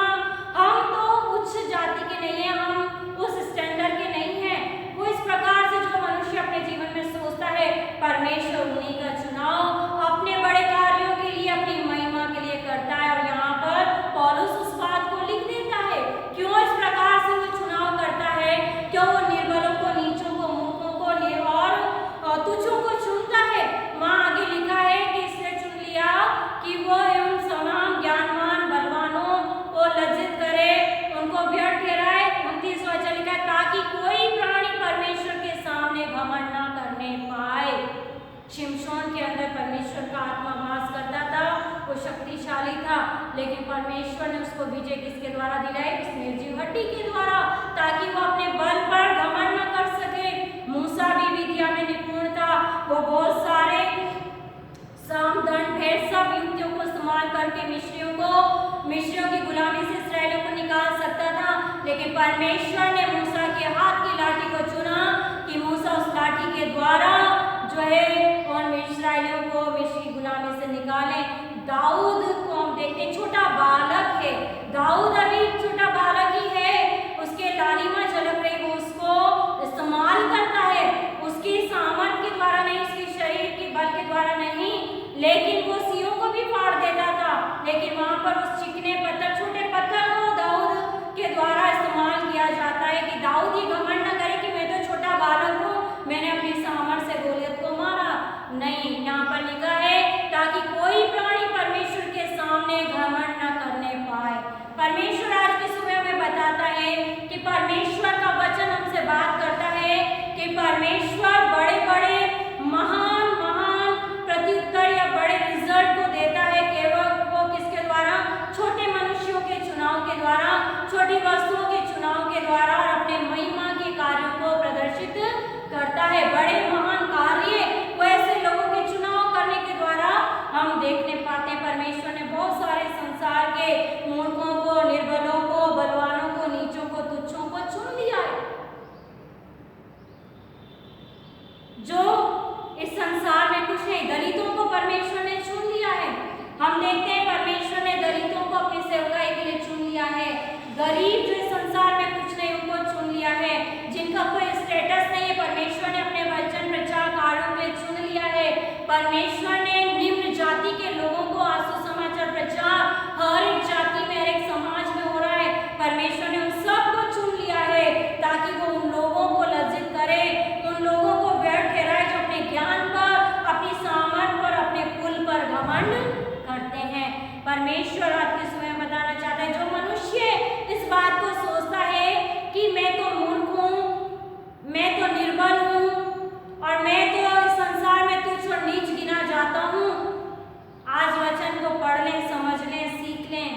तो उच्च जाति के नहीं हैं, हम उस स्टैंडर्ड के नहीं हैं। वो इस प्रकार से जो मनुष्य अपने जीवन में सोचता है, परमेश्वर उन्हीं का चुनाव अपने बड़े कार्यों के लिए, अपनी महिमा के लिए करता है। और यहाँ पर पौलुस उस बात को लिख देता है। क्यों इस प्रकार से वो चुनाव करता है? क्यों वो निर्बलों को, नीचों को, मूर्खों को और तुच्छों को चुनता है? वहाँ आगे लिखा है कि इसने चुन लिया कि वो उन तमाम ज्ञानवान, बलवानों को लज्जित करे, उनको व्यर्थ ठहराए। 29 वचन लिखा है, ताकि कोई प्राणी परमेश्वर के सामने घमंड ना करने पाए। शिमशोन के अंदर परमेश्वर का आत्मा वास करता था, वो शक्तिशाली था, लेकिन परमेश्वर ने उसको विजय किसके द्वारा दिलाई? उस निर्जीव हड्डी के द्वारा, ताकि वो अपने बल पर घमंड न कर सके। मूसा भी विद्या में निपुण था, वो बहुत सारे साम, दंड, भेद सब युक्तियों को इस्तेमाल करके मिस्रियों की गुलामी से इस्राएलियों को निकाल सकता था। लेकिन परमेश्वर ने मूसा के हाथ की लाठी को चुना कि मूसा उस लाठी के द्वारा जो है और इस्राएलियों को मिस्र की गुलामी से निकाले। दाऊद को हम देखते हैं, छोटा बालक है, दाऊद अभी छोटा बालक ही है, उसके लालिमा झलक रही, वो उसको इस्तेमाल करता है, उसकी सामर्थ्य के द्वारा नहीं, उसके शरीर के बल के द्वारा नहीं, लेकिन वो सियों को भी फाड़ देता था। लेकिन वहाँ पर उस चिकने पत्थर, छोटे पत्थर को दाऊद के द्वारा इस्तेमाल किया जाता है कि दाऊद ये घमंड न करे कि मैं तो छोटा बालक हूँ, मैंने अपनी सामर्थ्य से गोलियत को मारा। नहीं, यहाँ पर लिखा है ताकि कोई प्राणी परमेश्वर के सामने घमंड न करने पाए। परमेश्वर आज की सुबह में बताता है कि परमेश्वर का वचन हमसे बात करता है कि परमेश्वर बड़े बड़े महान महान प्रत्युत्तर या बड़े रिजल्ट को देता है, केवल वो किसके द्वारा? छोटे मनुष्यों के चुनाव के द्वारा, छोटी वस्तुओं के चुनाव के द्वारा, और अपने महिमा के कार्यों को प्रदर्शित करता है। बड़े महान कार्य वो ऐसे लोगों के चुनाव करने के द्वारा हम देखने पाते हैं। परमेश्वर ने बहुत सारे संसार के मूर्खों को, निर्बलों को, बलवानों को, नीचों को, तुच्छों को चुन लिया है। जो परमेश्वर ने निम्न जाति के लोगों को सुसमाचार प्रचार हर एक जाति में, हर एक समाज में हो रहा है, परमेश्वर ने उन सबको चुन लिया है ताकि वो उन लोगों को लज्जित करे, उन लोगों को व्यर्थ ठहराए जो अपने ज्ञान पर, अपनी सामर्थ पर, अपने कुल पर घमंड करते हैं। परमेश्वर आज के समय में बताना चाहता है, जो मनुष्य इस बात को सोचता है कि मैं तो मूर्ख हूँ, मैं तो निर्बल हूँ और मैं तो इस संसार में तुच्छ और नीच गिना जाता हूँ, आज वचन को पढ़ लें, समझ लें, सीख लें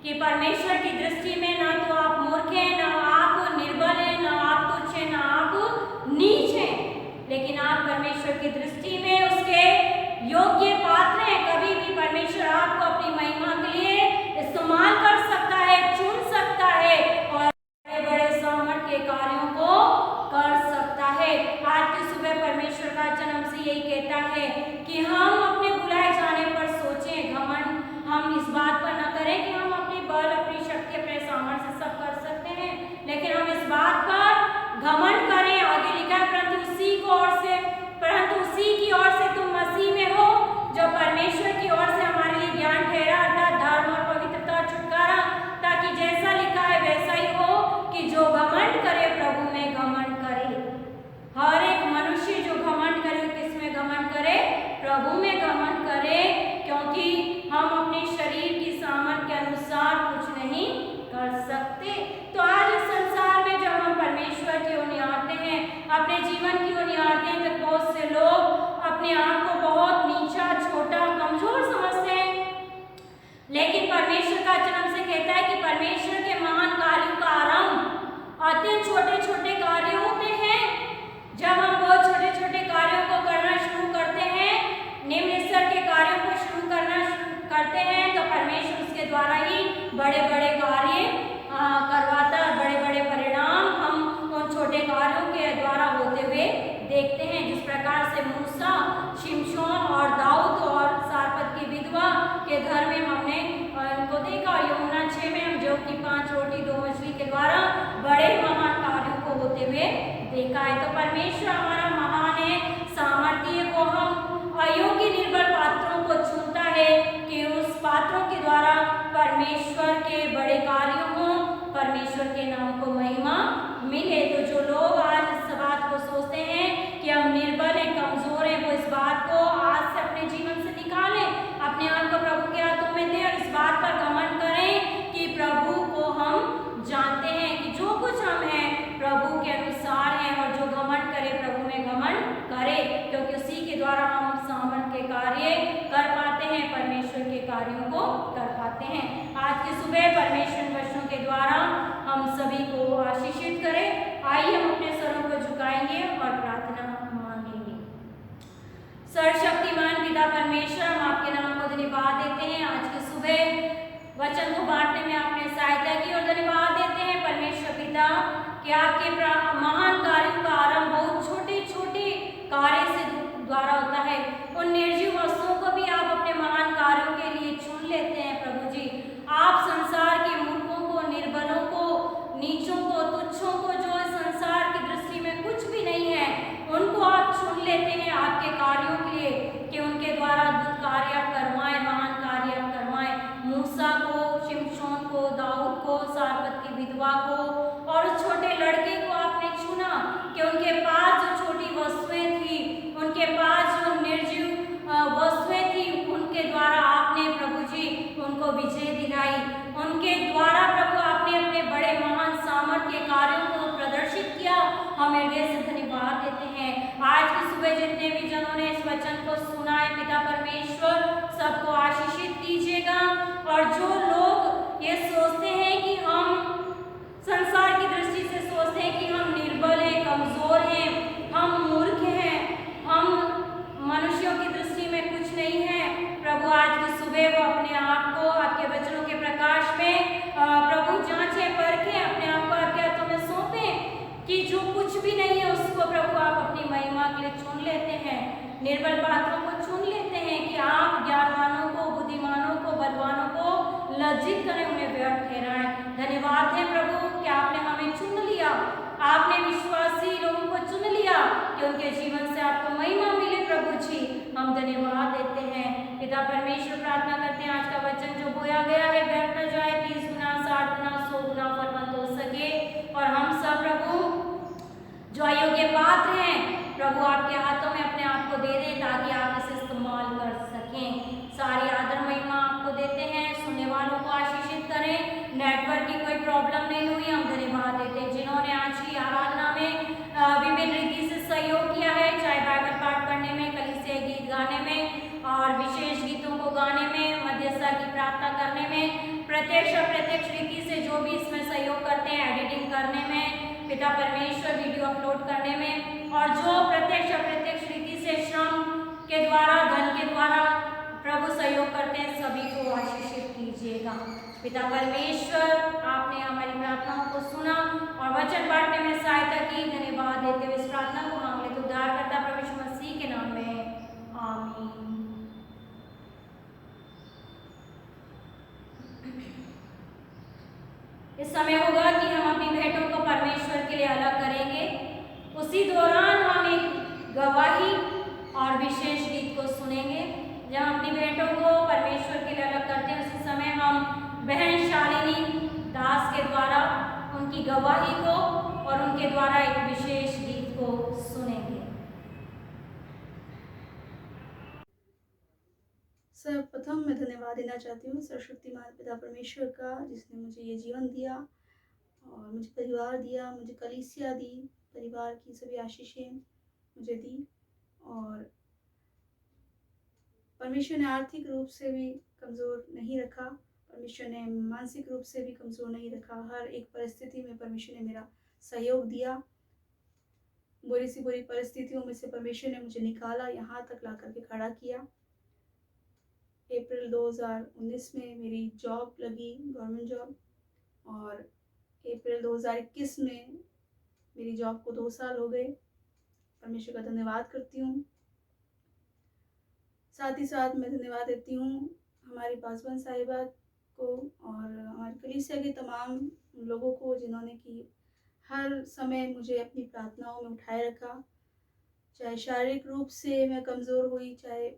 कि परमेश्वर की दृष्टि में ना तो आप मूर्ख हैं, ना आप निर्बल हैं, ना आप तुच्छ हैं, ना आप नीच हैं, लेकिन आप परमेश्वर की दृष्टि में उसके योग्य पात्र हैं। कभी भी परमेश्वर आपको अपनी महिमा के लिए इस्तेमाल कर सकता है, चुन सकता है और बड़े बड़े सामर्थ के कार्यों को कर सकता है। आज की सुबह परमेश्वर का वचन हमसे यही कहता है कि हम अपने बुलाए जाने पर सोचें, घमंड हम इस बात पर न करें कि हम अपनी बल, अपनी शक्ति, अपने सामर्थ्य से सब कर सकते हैं, लेकिन हम इस बात पर घमंड करें। आगे लिखा है, परंतु उसी की ओर से तुम मसीह में हो, जो परमेश्वर की ओर से हमारे लिए ज्ञान ठहरा, अर्थात धर्म और पवित्रता और छुटकारा, ताकि जैसा लिखा है वैसा ही हो कि जो घमंड करे प्रभु में घमंड करे। हर एक मनुष्य जो घमंड करे, किस में घमंड करे? प्रभु में घमंड करे, क्योंकि हम अपने शरीर की सामर्थ्य के अनुसार कुछ नहीं कर सकते। तो आज इस संसार में जब हम परमेश्वर की ओर निहारते हैं, अपने जीवन की ओर निहारते हैं, तो बहुत से लोग अपने आप को बहुत नीचा, छोटा, कमजोर समझते हैं, लेकिन परमेश्वर का वचन हमसे कहता है कि परमेश्वर के महान कार्यों का आरंभ अत्यंत छोटे छोटे कार्य होते हैं। जब हम बहुत छोटे छोटे कार्यों को करना शुरू करते हैं, निम्न स्तर के कार्यों को शुरू करते हैं, तो परमेश्वर उसके द्वारा ही बड़े बड़े कार्य करवाता है। बड़े बड़े परिणाम हम उन छोटे कार्यों के द्वारा होते हुए देखते हैं। जिस प्रकार से मूसा, शिमशोन और दाऊद और सारपत की विधवा के घर में हमने उनको देखा, और यमुना 6 में हम जो कि 5 रोटी 2 मछली के द्वारा बड़े महान कार्यों को होते हुए देखा है। तो परमेश्वर हमारा महान है, सामर्थ्य को हम अयोग्य निर्बल पात्रों को चुनता है कि उस पात्रों के द्वारा परमेश्वर के बड़े कार्यों हों, परमेश्वर के नाम को महिमा मिले। तो जो लोग आज इस बात को सोचते हैं कि हम निर्बल हैं, कमजोर हैं, वो इस बात को आज से अपने जीवन से निकालें, अपने आप को प्रभु के हाथों में दें और इस बात पर घमंड करें कि प्रभु को हम जानते हैं कि जो कुछ हम हैं प्रभु के अनुसार हैं, और जो घमंड करे प्रभु में घमंड करे, क्योंकि उसी के द्वारा हम सामर्थ के कार्य कर पाते हैं, परमेश्वर के कार्यों को कर पाते हैं। आज की सुबह परमेश्वर वचनों के द्वारा हम सभी को आशीषित करें। आइए हम अपने सरों को झुकाएंगे और प्रार्थना मांगेंगे। सर्वशक्तिमान पिता परमेश्वर, हम आपके नाम को धन्यवाद देते हैं। आज की सुबह वचन को बांटने में आपने सहायता की और धन्यवाद देते हैं परमेश्वर पिता कि आपके महान कार्यों का आरंभ बहुत छोटे छोटे कार्य से द्वारा होता है। उन निर्जीव वस्तुओं को भी आप अपने महान कार्यों के लिए चुन लेते हैं। प्रभु जी, आप संसार के मूर्खों को, निर्बलों को, नीचों को, तुच्छों को, जो इस संसार की दृष्टि में कुछ भी नहीं है, उनको आप चुन लेते हैं आपके कार्यों के लिए कि उनके द्वारा अद्भुत कार्य आप करवाएं, महान कार्य आप करवाएं। मूसा को, शिमशोन को, दाऊद को, सारपत की विधवा को और उस छोटे लड़के को आपने चुना कि उनके पास जो छोटी वस्तुएं थी, उनके पास जो निर्जीव वस्तुएं थी, उनके द्वारा आपने प्रभु जी उनको विजय दिलाई। उनके द्वारा प्रभु आपने अपने बड़े महान सामर्थ्य के कार्यों को प्रदर्शित किया। हम हृदय से धन्यवाद देते हैं। आज की सुबह जितने भी जनों ने इस वचन को सुना है, पिता परमेश्वर सबको आशीषित कीजिएगा। और जो लोग ये सोचते हैं कि हम संसार की दृष्टि से सोचते हैं कि हम निर्बल हैं, कमजोर हैं, हम मूर्ख हैं, हम मनुष्यों की दृष्टि में कुछ नहीं है, प्रभु आज की सुबह वो अपने आप को आपके वचनों के प्रकाश में प्रभु जांचें, परखें, अपने आप को आपके हाथों में सौंपें कि जो कुछ भी नहीं है उसको प्रभु आप अपनी महिमा के लिए चुन लेते हैं। निर्बल पात्रों को चुन लेते हैं कि आप ज्ञानवानों को, बुद्धिमानों को, बलवानों को लज्जित करें, उन्हें व्यर्थ ठहराएं। धन्यवाद है प्रभु कि आपने हमें चुन लिया, आपने विश्वासी लोगों को चुन लिया कि उनके जीवन से आपको महिमा मिले। प्रभु जी, हम धन्यवाद देते हैं। पिता परमेश्वर, प्रार्थना करते हैं आज का वचन जो बोया गया है व्यर्थ न जाए, 30 गुना, 60 गुना, 100 गुना फलवंत हो सके और हम सब प्रभु जो अयोग्य पात्र हैं प्रभु आपके हाथों में अपने आप को दे दें ताकि आप इसे इस्तेमाल कर सकें। सारी आदर महिमा आपको देते हैं। सुनने वालों को आशीषित करें। नेटवर्क की कोई प्रॉब्लम नहीं हुई, हम धन्यवाद देते हैं। जिन्होंने आज की आराधना में विभिन्न रीति से सहयोग किया है, चाहे बाइबल पाठ पढ़ने में, कलीसिया गीत गाने में और विशेष गीतों को गाने में, मध्यस्थता की प्रार्थना करने में, प्रत्यक्ष अप्रत्यक्ष रीति से जो भी इसमें सहयोग करते हैं, एडिटिंग करने में, पिता परमेश्वर वीडियो अपलोड करने में और जो प्रत्यक्ष अप्रत्यक्ष रीति से श्रम के द्वारा, धन के द्वारा प्रभु सहयोग करते हैं, सभी को आशीषित कीजिएगा। पिता परमेश्वर, आपने हमारी प्रार्थनाओं को सुना और वचन बांटने में सहायता की। धन्यवाद देते हुए इस प्रार्थना को मांग लेते उद्धारकर्ता प्रभु यीशु मसीह के नाम में, आमीन। इस समय होगा कि हम अपनी भेंटों को परमेश्वर के लिए अलग करेंगे। उसी दौरान हम एक गवाही और विशेष गीत को सुनेंगे। जब हम अपनी भेंटों को परमेश्वर के लिए अलग करते हैं उसी समय हम बहन शालिनी दास के द्वारा उनकी गवाही को और उनके द्वारा एक विशेष गीत को सुनेंगे। सर्वप्रथम मैं धन्यवाद देना चाहती हूँ सर्वशक्तिमान पिता परमेश्वर का, जिसने मुझे ये जीवन दिया और मुझे परिवार दिया, मुझे कलीसिया दी, परिवार की सभी आशीषें मुझे दी। और परमेश्वर ने आर्थिक रूप से भी कमज़ोर नहीं रखा, परमेश्वर ने मानसिक रूप से भी कमज़ोर नहीं रखा। हर एक परिस्थिति में परमेश्वर ने मेरा सहयोग दिया। बुरी सी बुरी परिस्थितियों में से परमेश्वर ने मुझे निकाला, यहाँ तक ला करके खड़ा किया। अप्रैल 2019 में मेरी जॉब लगी, गवर्नमेंट जॉब, और अप्रैल 2021 में मेरी जॉब को 2 साल हो गए। परमेश्वर का धन्यवाद करती हूँ। साथ ही साथ मैं धन्यवाद देती हूँ हमारी पासवान साहिबा को और हमारी कलीसिया के तमाम लोगों को, जिन्होंने कि हर समय मुझे अपनी प्रार्थनाओं में उठाए रखा। चाहे शारीरिक रूप से मैं कमज़ोर हुई, चाहे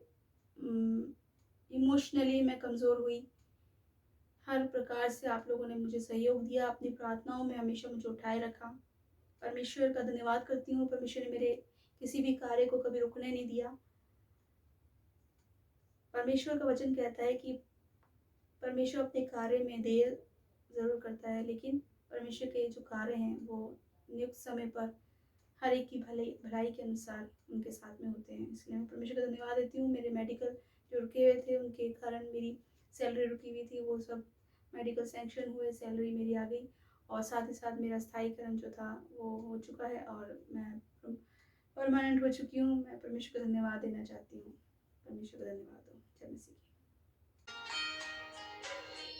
इमोशनली मैं कमज़ोर हुई, हर प्रकार से आप लोगों ने मुझे सहयोग दिया, अपनी प्रार्थनाओं में हमेशा मुझे उठाए रखा। परमेश्वर का धन्यवाद करती हूँ। परमेश्वर ने मेरे किसी भी कार्य को कभी रुकने नहीं दिया। परमेश्वर का वचन कहता है कि परमेश्वर अपने कार्य में देर ज़रूर करता है, लेकिन परमेश्वर के जो कार्य हैं वो नियुक्त समय पर हर एक की भलाई के अनुसार उनके साथ में होते हैं। इसलिए मैं परमेश्वर का धन्यवाद देती हूँ। मेरे मेडिकल जो रुके हुए थे उनके कारण मेरी सैलरी रुकी हुई थी, वो सब मेडिकल सैंक्शन हुए, सैलरी मेरी आ गई और साथ ही साथ मेरा स्थायीकरण जो था वो हो चुका है और मैं परमानेंट हो चुकी हूँ। मैं परमेश्वर का धन्यवाद देना चाहती हूँ। परमेश्वर का धन्यवाद हो। जय मसीह।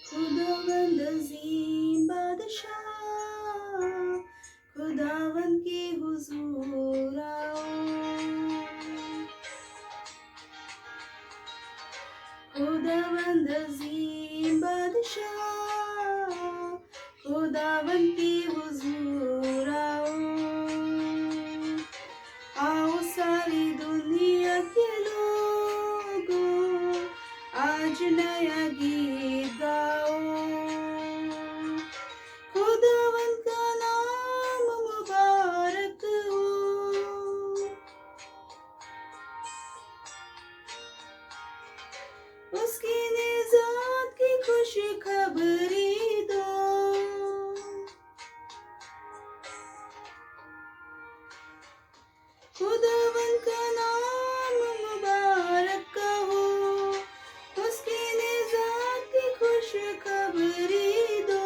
खुदावंद अज़ीम बादशाह, खुदावंद के हुजूर आओ। खुदावंद अज़ीम बादशाह, खुदावंद के हुजूर आओ। आओ सारी दुनिया के लोगों, आज नया गीत गाओ। खुदावंद का नाम मुबारक हो। उसकी निजात की खुशखबरी दो। खुदावंद का नाम मुबारक हो। उसकी निजात की खुशखबरी दो।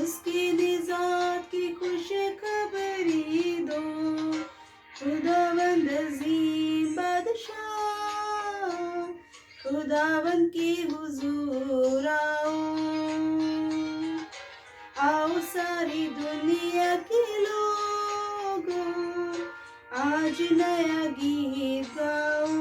उसकी निजात की खुशखबरी दो। खुदावंद अज़ीम बादशाह, खुदावंद के हुजूर आओ। आओ सारी दुनिया के लोगों, आज नया गीत गाओ।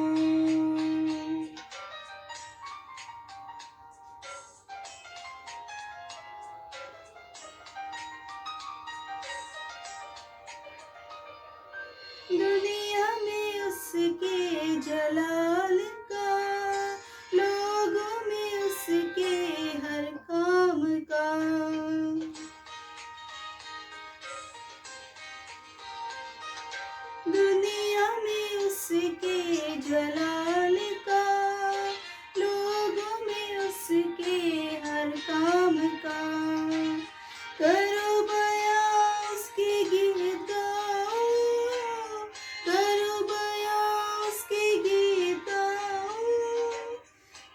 दुनिया में उस उसके जलाल का, लोगों में उसके हर काम का। दुनिया में उसके जलाल का, लोगों में उसके हर काम का। करो बयां उसके गीत गाओ, करो बयां उसके गीत गाओ।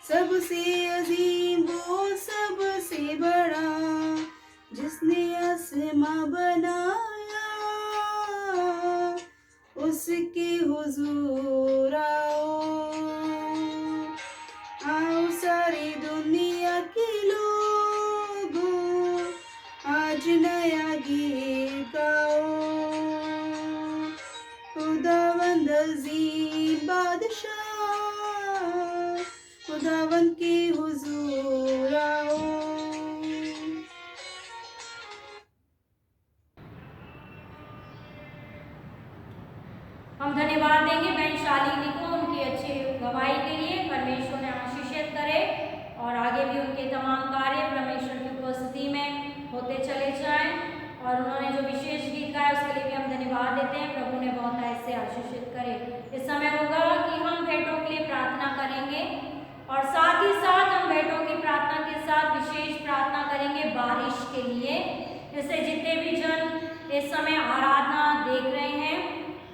सबसे अजीम वो सबसे बड़ा, जिसने आसमां बनाया, उसके हुजूर आओ। आओ सारी दुनिया के लोगों, आज नया गीत गाओ। खुदावंद अजीम बादशाह, खुदावंद के हुजूर आओ। हम धन्यवाद देंगे बहन शालिनी को उनकी अच्छी गवाही के लिए। परमेश्वर ने आशीषित करे और आगे भी उनके तमाम कार्य परमेश्वर की उपस्थिति में होते चले जाएं। और उन्होंने जो विशेष गीत गाया उसके लिए भी हम धन्यवाद देते हैं। प्रभु ने बहुत ऐसे आशीषित करे। इस समय होगा कि हम भेंटों के लिए प्रार्थना करेंगे और साथ ही साथ हम भेंटों की प्रार्थना के साथ विशेष प्रार्थना करेंगे बारिश के लिए। इससे जितने भी जन इस समय आराधना देख रहे हैं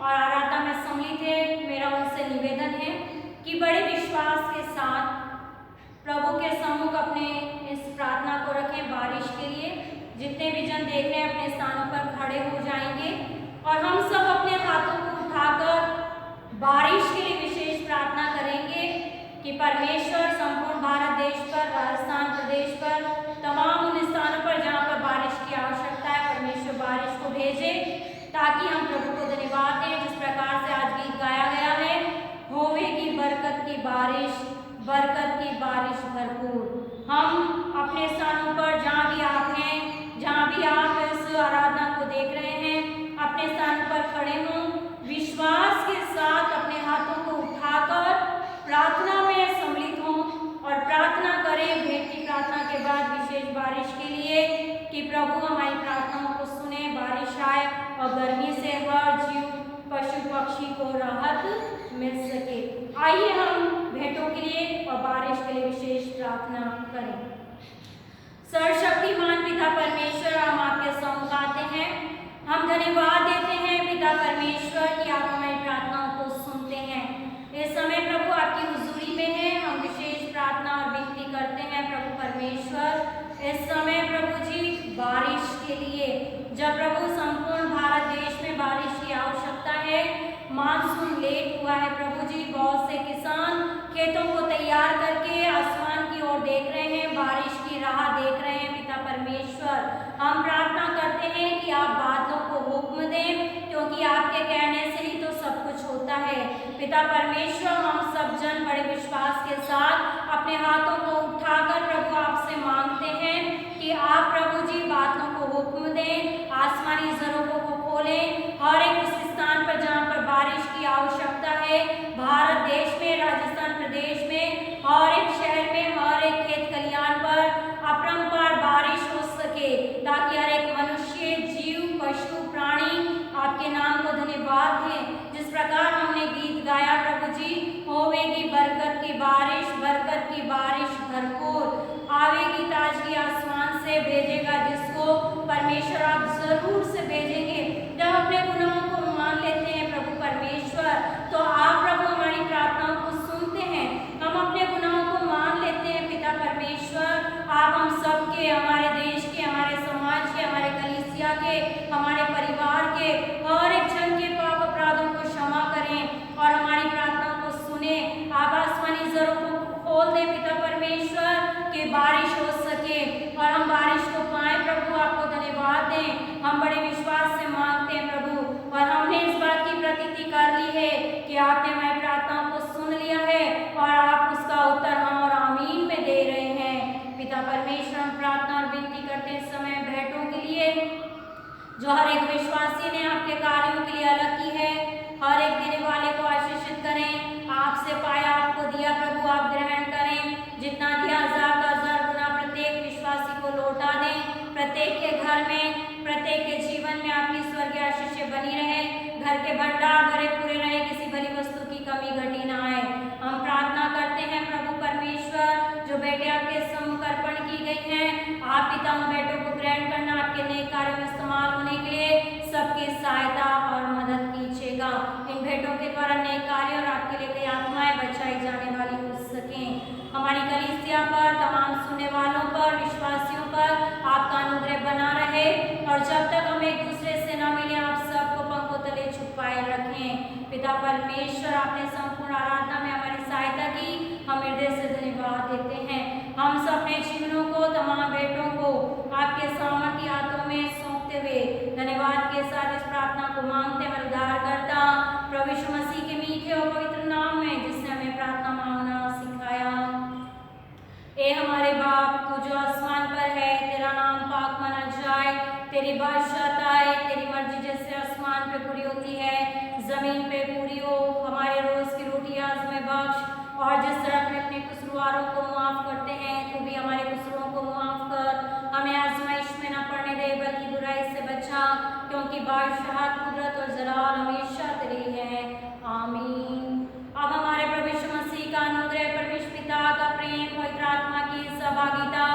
और आराधना में सम्मिलित है, मेरा उनसे निवेदन है कि बड़े विश्वास के साथ प्रभु के सम्मुख अपने इस प्रार्थना को रखें बारिश के लिए। जितने भी जन देख रहे हैं अपने स्थानों पर खड़े हो जाएंगे और हम सब अपने हाथों को उठाकर बारिश के लिए विशेष प्रार्थना करेंगे कि परमेश्वर संपूर्ण भारत देश पर, राजस्थान प्रदेश पर, तमाम उन स्थानों पर जहाँ पर बारिश की आवश्यकता है, परमेश्वर बारिश को भेजे ताकि हम प्रभु को धन्यवाद दें। जिस प्रकार से आज गीत गाया गया है, होवेगी बरकत की बारिश, बरकत की बारिश भरपूर। हम अपने स्थानों पर जहाँ भी आप हैं, जहाँ भी आप इस आराधना को देख रहे हैं, अपने स्थान पर खड़े हों, विश्वास के साथ अपने हाथों को उठाकर प्रार्थना में सम्मिलित हों और प्रार्थना करें भेंट की प्रार्थना के बाद विशेष बारिश के लिए कि प्रभु हमारी प्रार्थनाओं को सुने, बारिश आए और गर्मी से हर जीव पशु पक्षी को राहत मिल सके। आइए हम भेंटों के लिए और बारिश के लिए विशेष प्रार्थना करें। सर्वशक्तिमान पिता परमेश्वर, हम आपके सम्मुख आते हैं। हम धन्यवाद देते हैं पिता परमेश्वर कि आप हमारी प्रार्थनाओं को सुनते हैं। इस समय प्रभु आपकी हुजूरी में है, हम विशेष प्रार्थना और विनती करते हैं प्रभु परमेश्वर। इस समय प्रभु जी बारिश के लिए, जब प्रभु संपूर्ण भारत देश में बारिश की आवश्यकता है, मानसून लेट हुआ है प्रभु जी, बहुत से किसान खेतों को तैयार करके आसमान की ओर देख रहे हैं, बारिश की राह देख रहे हैं पिता परमेश्वर। हम प्रार्थना करते हैं कि आप बादलों को हुक्म दें, क्योंकि आपके कहने से ही तो सब कुछ होता है पिता परमेश्वर। हम सब जन बड़े विश्वास के साथ अपने हाथों को उठाकर प्रभु आपसे मांगते हैं कि आप प्रभु जी बादलों को हुक्म दें, आसमानी जरूरों को खोलें, हर एक उस स्थान पर जहाँ पर बारिश की आवश्यकता है, भारत देश में, राजस्थान प्रदेश में, हर एक शहर में, हर एक खेत खलिहान पर अपरंपार बारिश हो सके, ताकि हर एक मनुष्य, जीव, पशु, प्राणी आपके नाम को धन्यवाद दें। जिस प्रकार हमने गीत गाया प्रभु जी, होवेगी बरकत की बारिश, बरकत की बारिश भरपूर आवेगी, ताजगी आसमान से भेजेगा जिसको परमेश्वर आप जरूर से भेजेंगे। जब अपने गुनाहों को मान लेते हैं प्रभु परमेश्वर, तो आप प्रभु हमारी प्रार्थनाओं को सुनते हैं। हम अपने गुनाहों को मान लेते हैं पिता परमेश्वर। आप हम सबके, हमारे देश के, हमारे समाज के, हमारे कलीसिया के, हमारे परिवार के हर एक जन के पाप अपराधों को क्षमा करें और हमारी प्रार्थनाओं को सुने। आप आसमानी जरूरों को खोल दें पिता परमेश्वर कि बारिश हो सके और हम बारिश को पाएं प्रभु, आपको धन्यवाद दें। हम बड़े विश्वास से मांगते हैं प्रभु, और हमने इस बात की प्रतीति कर ली है कि आपने हमारी प्रार्थनाओं को सुन लिया है और आप उसका उत्तर हाँ और आमीन में दे रहे हैं पिता परमेश्वर। हम प्रार्थना और विनती करते हैं इस समय भेंटों के लिए, जो हर एक विश्वासी ने आपके कार्यों के लिए अलग की है, हर एक देने वाले को आशीषित घर के भंडार भरे पूरे रहे, किसी भली वस्तु की कमी घटी ना आए। हम प्रार्थना करते हैं प्रभु परमेश्वर, जो बेटे आपके सम्मुख अर्पण की गई हैं, आप पिता उन बेटों को ग्रहण करना, आपके नए कार्यों में इस्तेमाल होने के लिए सबकी सहायता और मदद कीजिएगा। इन भेंटों के द्वारा नए कार्य और आपके लिए कई आत्माएं बचाई जाने वाली हो सकें। हमारी कलीसिया पर, तमाम सुनने वालों पर, विश्वासियों पर आपका अनुग्रह बना रहे, और जब तक हम एक दूसरे से न मिले आप सबको पंखों तले छुपाए रखें। पिता परमेश्वर, आपने संपूर्ण आराधना में हमारी सहायता की, हम हृदय से धन्यवाद देते हैं। हम सब अपने जीवनों को, तमाम बेटों को आपके सामर्थी हाथों में सौंपते हुए धन्यवाद के साथ इस प्रार्थना को मांगते हैं, उद्धारकर्ता प्रभु यीशु मसीह के मीठे और पवित्र नाम में, जिसने हमें प्रार्थना मांगना सिखाया। ए हमारे बाप, तू जो आसमान पर है, तेरा नाम पाक माना जाए, तेरी बादशाहत आए, तेरी मर्जी जैसे आसमान पे पूरी होती है जमीन पे पूरी हो। हमारे रोज की रोटी आज हमें बख्श, और जिस तरह अपने अपने कसूरवारों को माफ करते हैं, तू भी हमारे कसूरों को माफ कर। हमें आजमाइश में न पड़ने दे, बल्कि बुराई से बचा, क्योंकि बादशाहत, कुदरत और जलाल हमेशा तेरी है। आमीन। अब हमारे प्रभु यीशु मसीह का अनुग्रह, परमेश्वर पिता का प्रेम, पवित्र आत्मा की सहभागिता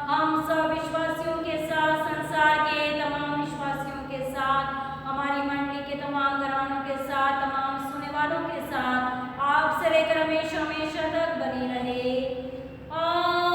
हम सब विश्वासियों के साथ, संसार के तमाम विश्वासियों के साथ, हमारी मंडली के तमाम घरानों के साथ, तमाम सुनने वालों के साथ आप से लेकर हमेशा हमेशा तक बनी रहे। आमीन।